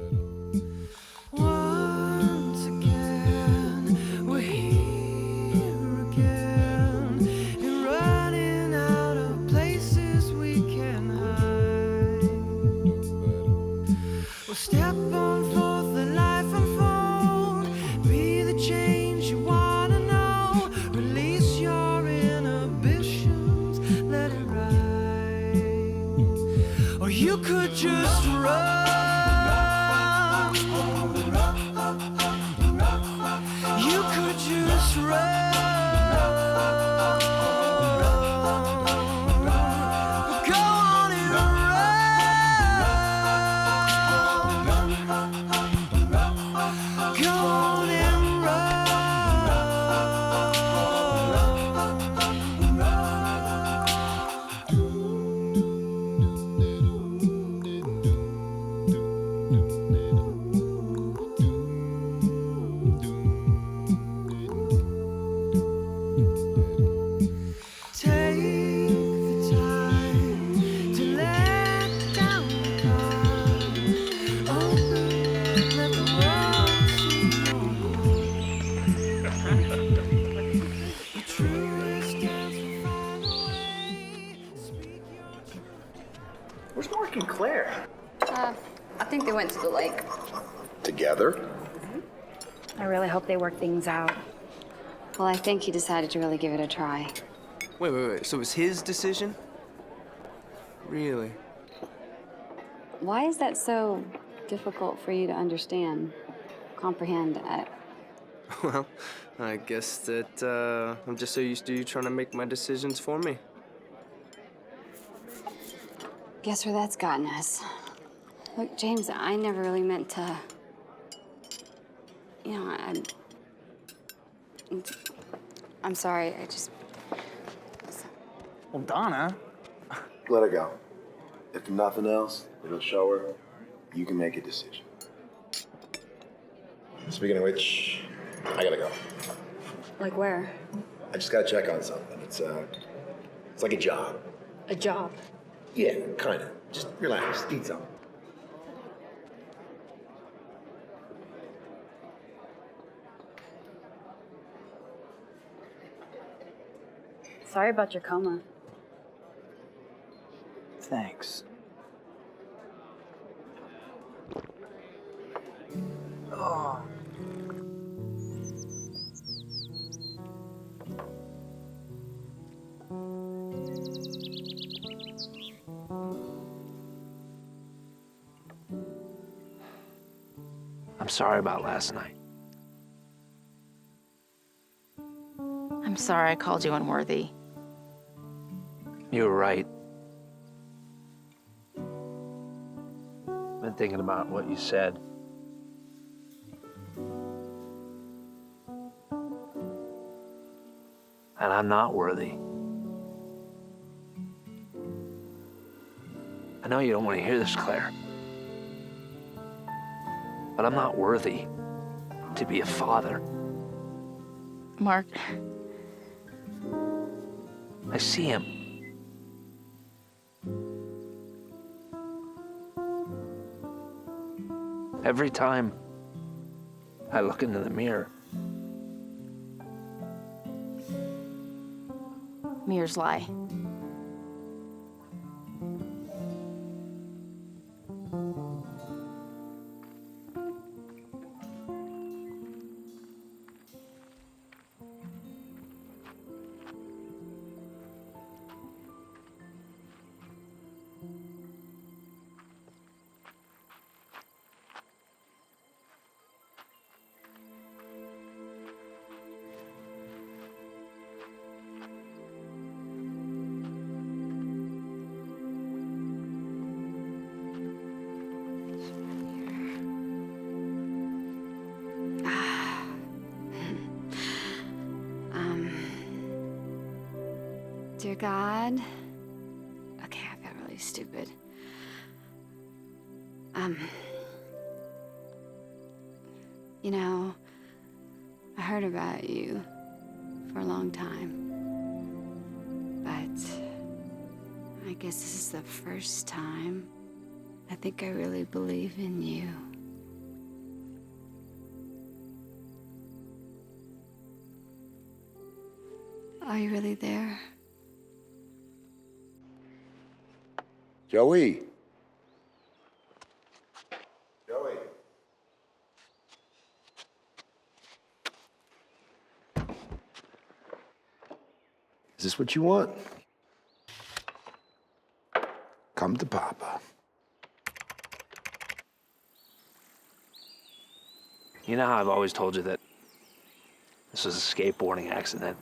Once again, we're here again, and running out of places we can hide. Well, step on forth, the life unfold, be the change you wanna know, release your inhibitions, let it ride. Or you could just run. You could just Where's Mark and Claire? I think they went to the lake. Together? I really hope they work things out. Well, I think he decided to really give it a try. Wait. So it was his decision? Really? Why is that so difficult for you to understand, comprehend? Well, I guess that I'm just so used to you trying to make my decisions for me. Guess where that's gotten us. Look, James, I never really meant to. You know, I'm sorry. I just. Well, Donna. Let her go. If nothing else, it'll show her you can make a decision. Speaking of which, I gotta go. Like where? I just gotta check on something. It's like a job. A job. Yeah, kinda. Just relax. Eat something. Sorry about your coma. Thanks. Oh. I'm sorry about last night. I'm sorry I called you unworthy. You were right. Been thinking about what you said. And I'm not worthy. I know you don't want to hear this, Claire. But I'm not worthy to be a father. Mark, I see him. Every time I look into the mirror. mirrors lie. Dear God, okay, I felt really stupid. You know, I heard about you for a long time, but I guess this is the first time I think I really believe in you. Are you really there? Joey. Joey. Is this what you want? Come to Papa. You know how I've always told you that this was a skateboarding accident?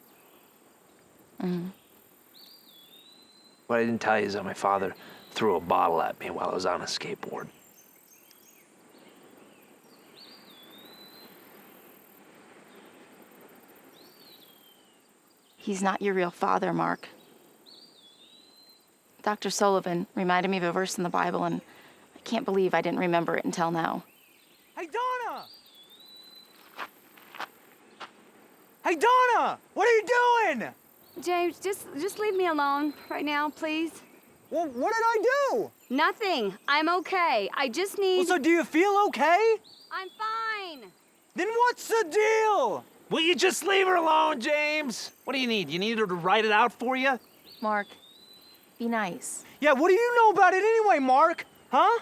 Mm-hmm. What I didn't tell you is that my father threw a bottle at me while I was on a skateboard. He's not your real father, Mark. Dr. Sullivan reminded me of a verse in the Bible, and I can't believe I didn't remember it until now. Hey, Donna! Hey, Donna! What are you doing? James, just leave me alone right now, please. Well, what did I do? Nothing. I'm okay. I just need... Well, so do you feel okay? I'm fine. Then what's the deal? Will you just leave her alone, James? What do you need? You need her to write it out for you? Mark, Be nice. Yeah, what do you know about it anyway, Mark? Huh?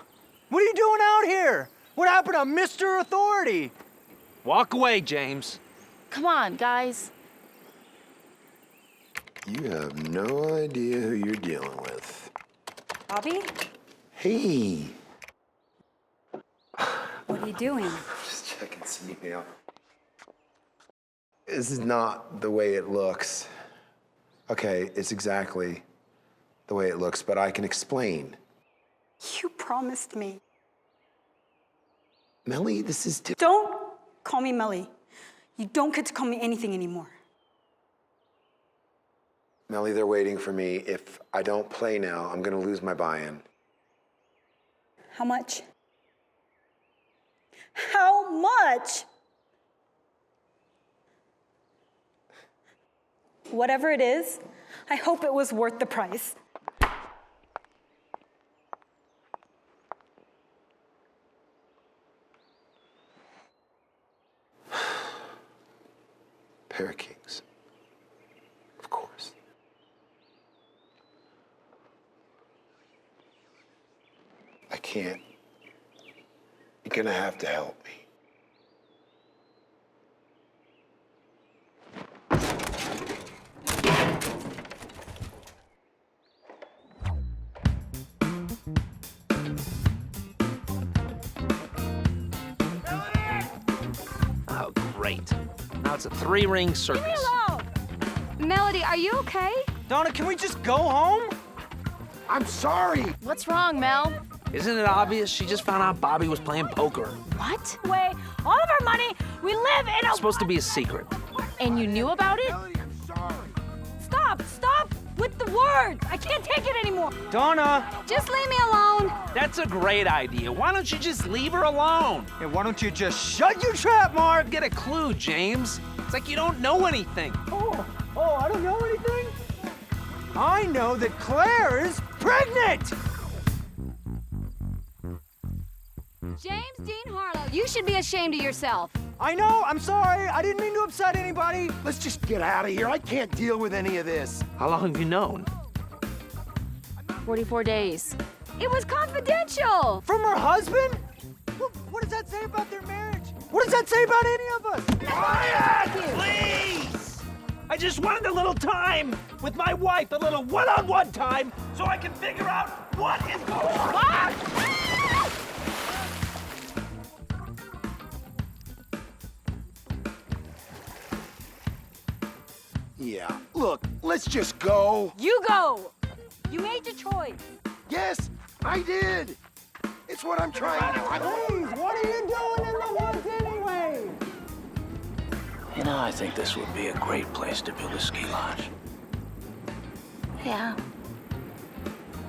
What are you doing out here? What happened to Mr. Authority? Walk away, James. Come on, guys. You have no idea who you're dealing with. Bobby, Hey. what are you doing? Just checking something out. This is not the way it looks. Okay, it's exactly the way it looks, but I can explain. You promised me. Melly, this is Don't call me Melly. You don't get to call me anything anymore. Melly, they're waiting for me. If I don't play now, I'm gonna lose my buy-in. How much? How much? Whatever it is, I hope it was worth the price. Pair of kings. Of course. I can't. You're gonna have to help me. Oh, great. Now it's a 3-ring circus. Leave me alone! Melody, are you okay? Donna, can we just go home? I'm sorry! What's wrong, Mel? Isn't it obvious? She just found out Bobby was playing poker. What? Way, all of our money, we live in It's supposed to be a secret. And you knew about it? Stop with the words! I can't take it anymore! Donna! Just leave me alone! That's a great idea. Why don't you just leave her alone? Hey, why don't you just shut your trap, Mark? Get a clue, James. It's like you don't know anything. Oh, I don't know anything? I know that Claire is pregnant! James Dean Harlow, you should be ashamed of yourself. I know, I'm sorry. I didn't mean to upset anybody. Let's just get out of here. I can't deal with any of this. How long have you known? 44 days. It was confidential. From her husband? What does that say about their marriage? What does that say about any of us? Quiet! Please! I just wanted a little time with my wife, a little one-on-one time, so I can figure out what is going on. Yeah, look, let's just go. You go! You made your choice. Yes, I did. It's what I'm trying to do. Please, what are you doing in the woods anyway? You know, I think this would be a great place to build a ski lodge. Yeah.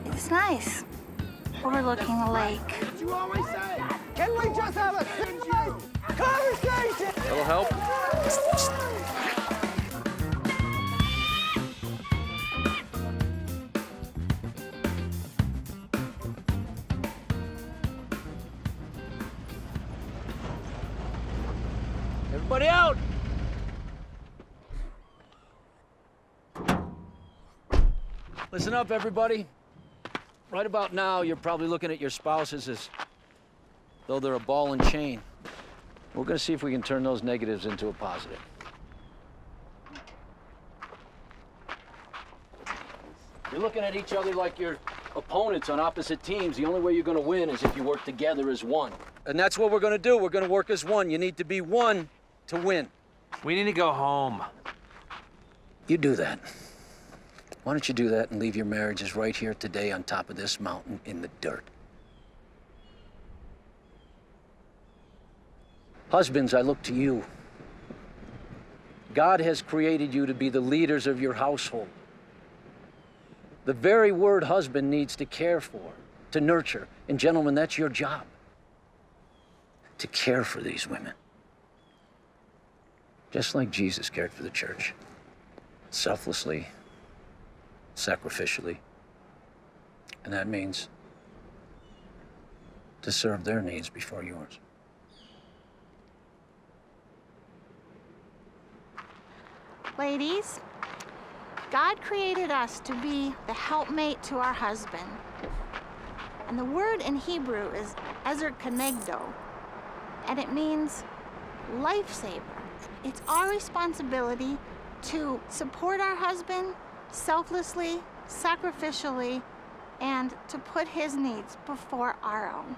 It's nice. Overlooking the lake. You always say. Can we just have a civilized conversation? That'll help. Everybody out! Listen up, everybody. Right about now, you're probably looking at your spouses as though they're a ball and chain. We're gonna see if we can turn those negatives into a positive. You're looking at each other like you're opponents on opposite teams. The only way you're gonna win is if you work together as one. And that's what we're gonna do. We're gonna work as one. You need to be one to win. We need to go home. You do that. Why don't you do that and leave your marriages right here today on top of this mountain in the dirt? Husbands, I look to you. God has created you to be the leaders of your household. The very word husband needs to care for, to nurture. And gentlemen, that's your job. To care for these women. Just like Jesus cared for the church. Selflessly, sacrificially. And that means to serve their needs before yours. Ladies, God created us to be the helpmate to our husband. And the word in Hebrew is ezer kenegdo, and it means lifesaver. It's our responsibility to support our husband selflessly, sacrificially, and to put his needs before our own.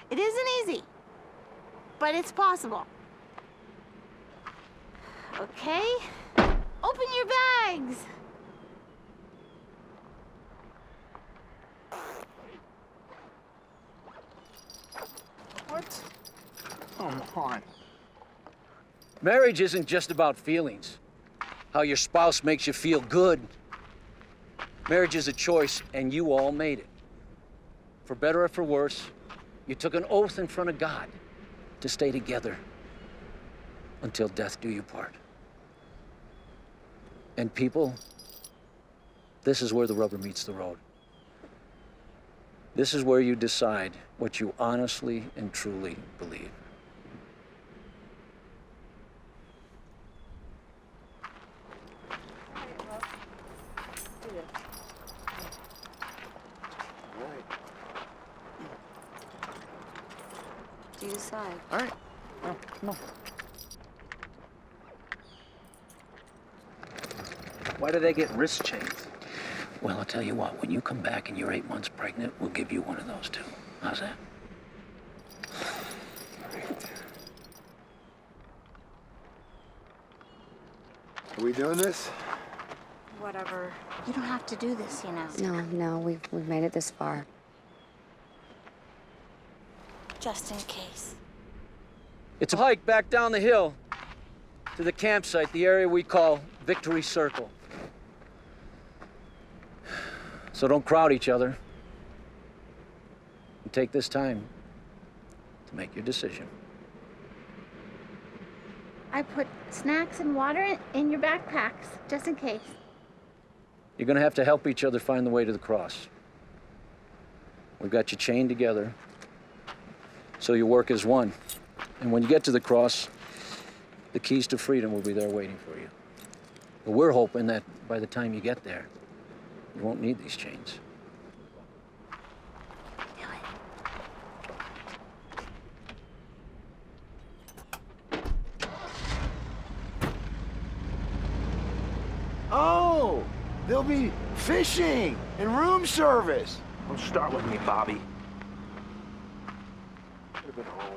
It isn't easy, but it's possible. Okay, open your bags. What? Come on. Marriage isn't just about feelings, how your spouse makes you feel good. Marriage is a choice, and you all made it. For better or for worse, you took an oath in front of God to stay together until death do you part. And people, this is where the rubber meets the road. This is where you decide what you honestly and truly believe. Do you decide? All right. Oh, come on. Why do they get wrist chains? Well, I'll tell you what, when you come back and you're 8 months pregnant, we'll give you one of those too. How's that? Are we doing this? Whatever. You don't have to do this, you know. No, we've made it this far. Just in case. It's a hike back down the hill to the campsite, the area we call Victory Circle. So don't crowd each other. And take this time to make your decision. I put snacks and water in your backpacks, just in case. You're gonna have to help each other find the way to the cross. We've got you chained together, so you work as one. And when you get to the cross, the keys to freedom will be there waiting for you. But we're hoping that by the time you get there, you won't need these chains. Oh, they'll be fishing and room service. Don't start with me, Bobby. Should have been home.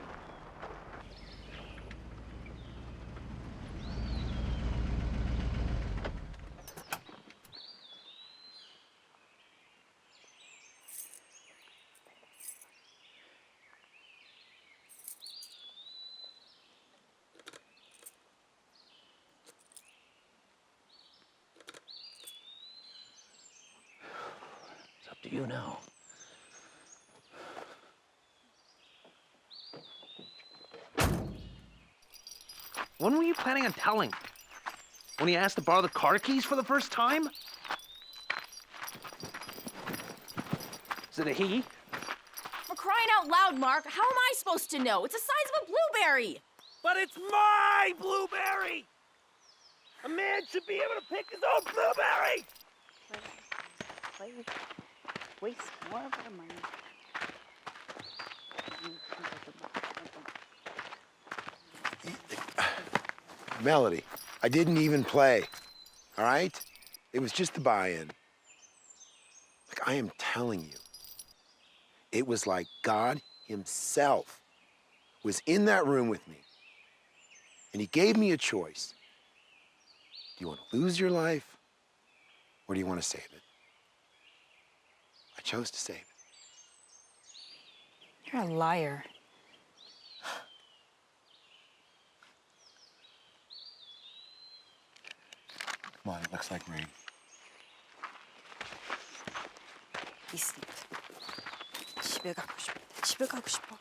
It's up to you now. When were you planning on telling? When he asked to borrow the car keys for the first time? Is it a he? For crying out loud, Mark, how am I supposed to know? It's the size of a blueberry. But it's my blueberry! A man should be able to pick his own blueberry! Waste more of our money. Melody, I didn't even play, all right? It was just the buy-in. Like, I am telling you, it was like God himself was in that room with me, and he gave me a choice. Do you want to lose your life, or do you want to save it? I chose to save it. You're a liar. Come on, it looks like rain. 집에 가고 싶어. 집에 가고 싶어.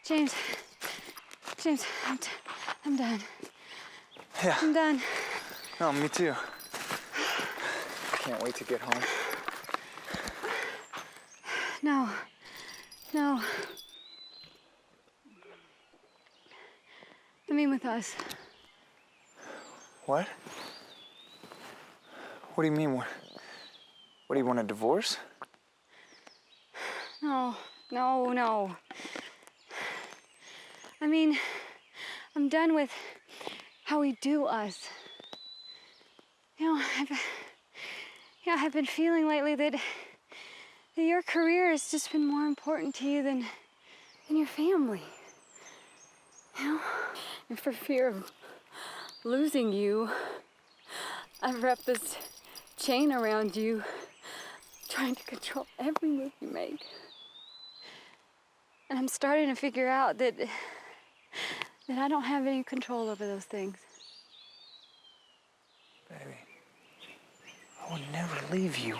James, I'm done. Yeah. I'm done. No, me too. Can't wait to get home. No. I mean, with us. What? What do you mean? What do you want, a divorce? No. I mean, I'm done with how we do us. You know, I've been feeling lately that your career has just been more important to you than your family. You know, and for fear of losing you, I've wrapped this chain around you, trying to control every move you make. And I'm starting to figure out that I don't have any control over those things. Baby, I would never leave you.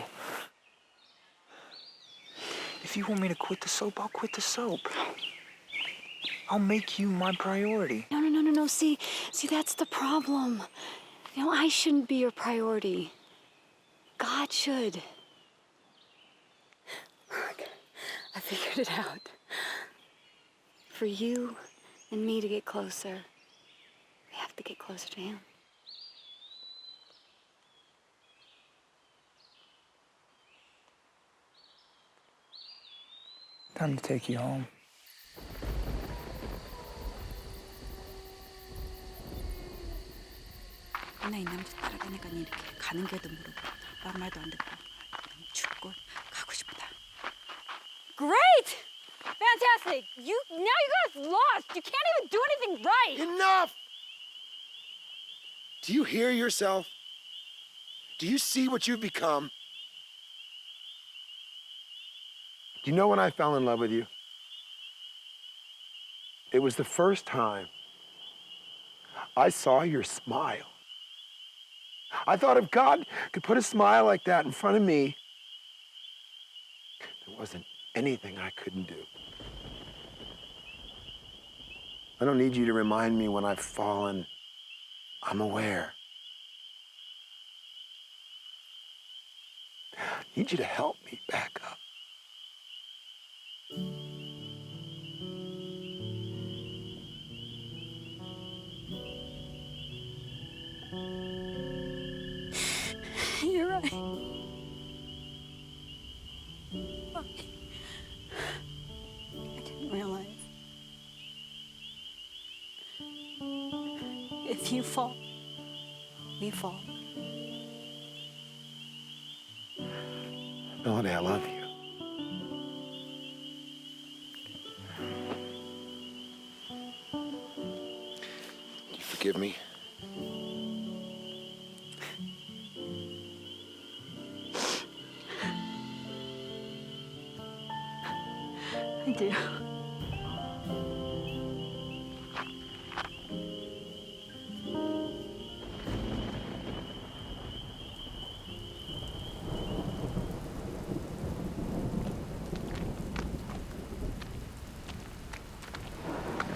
If you want me to quit the soap, I'll quit the soap. I'll make you my priority. No. See, that's the problem. You know, I shouldn't be your priority. God should. Look, I figured it out. For you and me to get closer, we have to get closer to him. Time to take you home. 맨날 이 남자 따라다니까 이렇게 가는 길도 모르고 아무 말도 안 듣고 죽고 가고 싶다. Great! Fantastic! Now you guys lost! You can't even do anything right! Enough! Do you hear yourself? Do you see what you've become? Do you know when I fell in love with you? It was the first time I saw your smile. I thought if God could put a smile like that in front of me, there wasn't anything I couldn't do. I don't need you to remind me when I've fallen. I'm aware. I need you to help me back up. You're right. I didn't realize. If you fall, we fall. Melody, I love you. You forgive me? I do.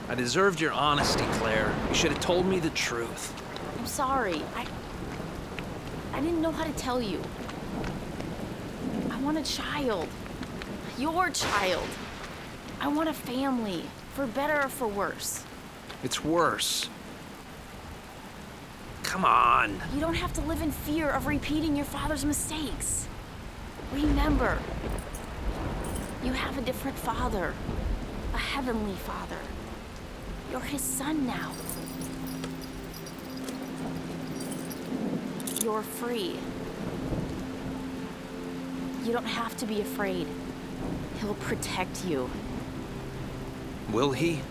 I deserved your honesty, Claire. You should have told me the truth. I'm sorry. I didn't know how to tell you. I want a child. Your child. I want a family, for better or for worse. It's worse. Come on. You don't have to live in fear of repeating your father's mistakes. Remember, you have a different father, a heavenly father. You're his son now. You're free. You don't have to be afraid. He'll protect you. Will he?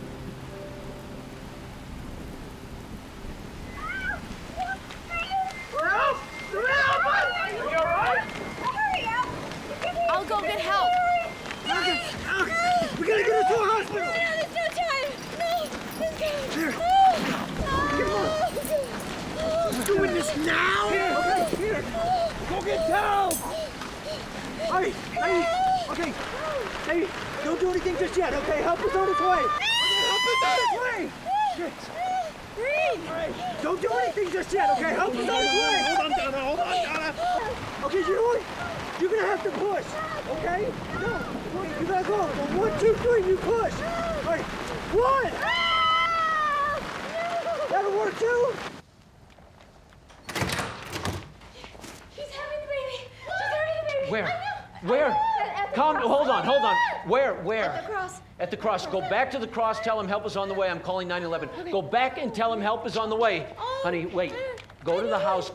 I'll go get help. We gotta get her to a hospital! There's no time! No! Let's go! Here. No! We're doing this now? Here. Go get help! Hey! Okay. Hey, don't do anything just yet, okay? Help is on its way! Help is on its way! All right, don't do anything just yet, okay? Help is on its way! Hold on, Donna. Okay, you know what? You're gonna have to push, okay? No, wait, you gotta go. 1, 2, 3, you push. All right, 1! to work too? She's having the baby. She's having the baby. Where? Where? Hold on. Where? At the cross. At the cross. Go back to the cross. Tell him help is on the way. I'm calling 911. Okay. Go back and tell him help is on the way. Honey, wait. Go to the house.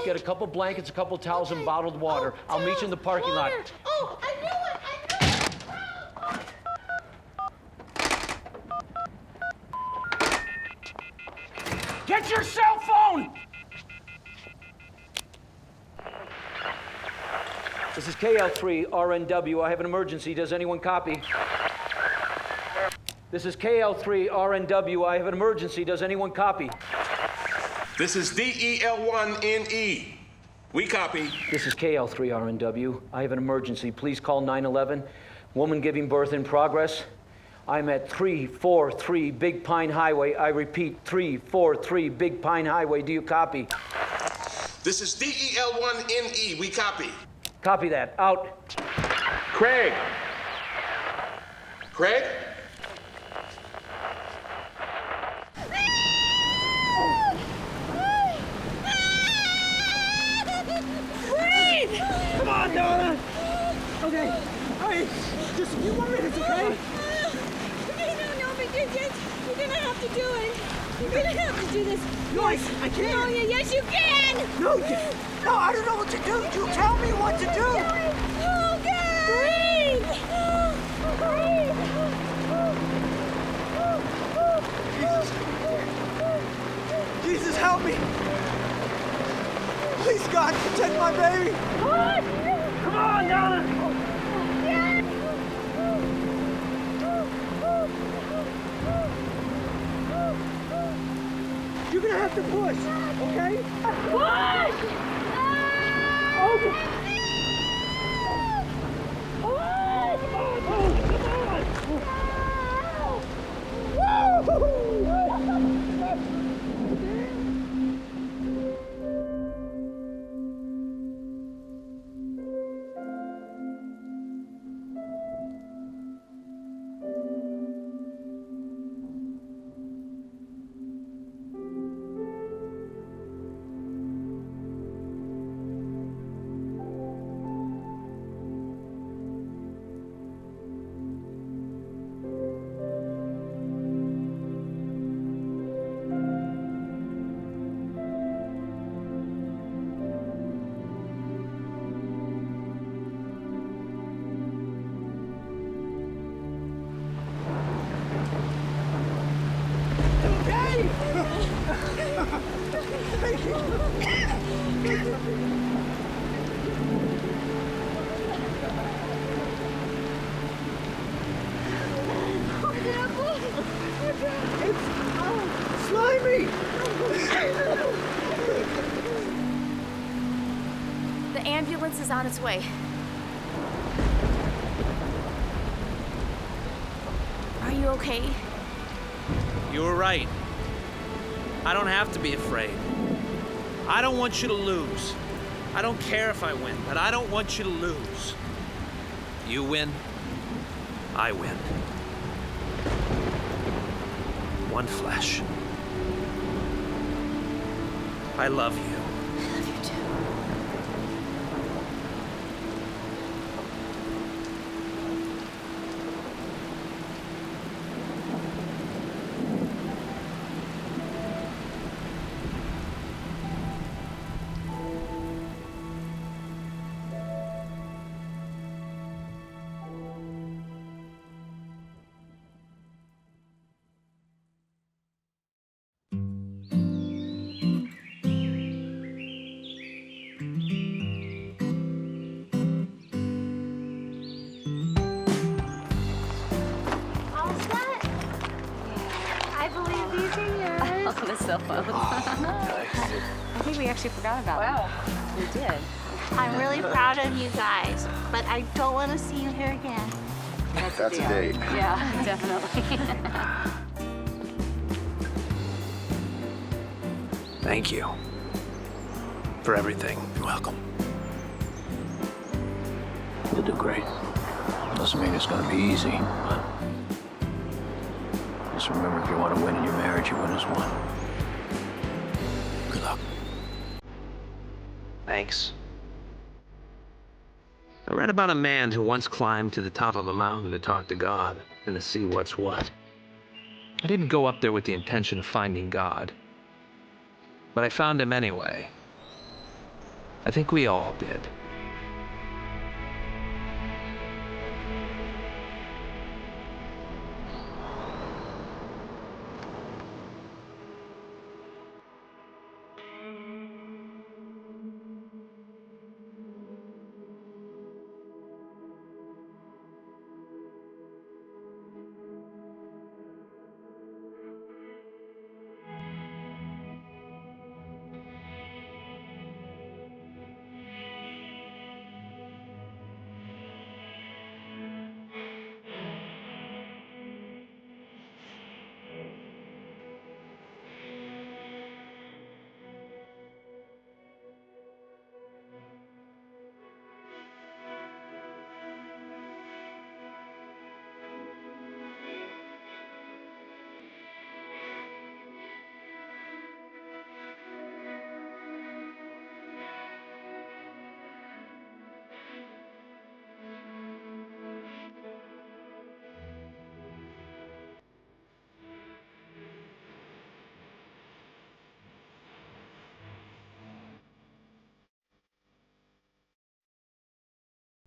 Get a couple blankets, a couple towels, and bottled water. I'll meet you in the parking lot. Oh, I knew it. Get your cell phone! This is KL3 RNW. I have an emergency. Does anyone copy? This is KL3 RNW. I have an emergency. Does anyone copy? This is DEL1NE. We copy. This is KL3 RNW. I have an emergency. Please call 911. Woman giving birth in progress. I'm at 343 Big Pine Highway. I repeat, 343 Big Pine Highway. Do you copy? This is DEL1NE. We copy. Copy that. Out. Craig? Breathe! Come on, Donna! Okay, all right, just a few more minutes, okay? No, but you're gonna have to do it. You're gonna have to do this. No, I can't. No, yes, you can. No, I don't know what to do. You tell me what to do. Okay. Breathe. Jesus, help me. Please, God, protect my baby. Come on, Donna. You're gonna have to push, okay? Push! Okay. The ambulance is on its way. Are you okay? You were right. I don't have to be afraid. I don't want you to lose. I don't care if I win, but I don't want you to lose. You win, I win. One flesh. I love you. I love you too. The cell phone. I think we actually forgot about it. Wow, we did. I'm really proud of you guys, but I don't want to see you here again. That's a date. Yeah, definitely. Thank you for everything. You're welcome. You'll do great. Doesn't mean it's gonna be easy, but just remember, if you want to win in your marriage, you win as one. Thanks. I read about a man who once climbed to the top of a mountain to talk to God and to see what's what. I didn't go up there with the intention of finding God, but I found him anyway. I think we all did.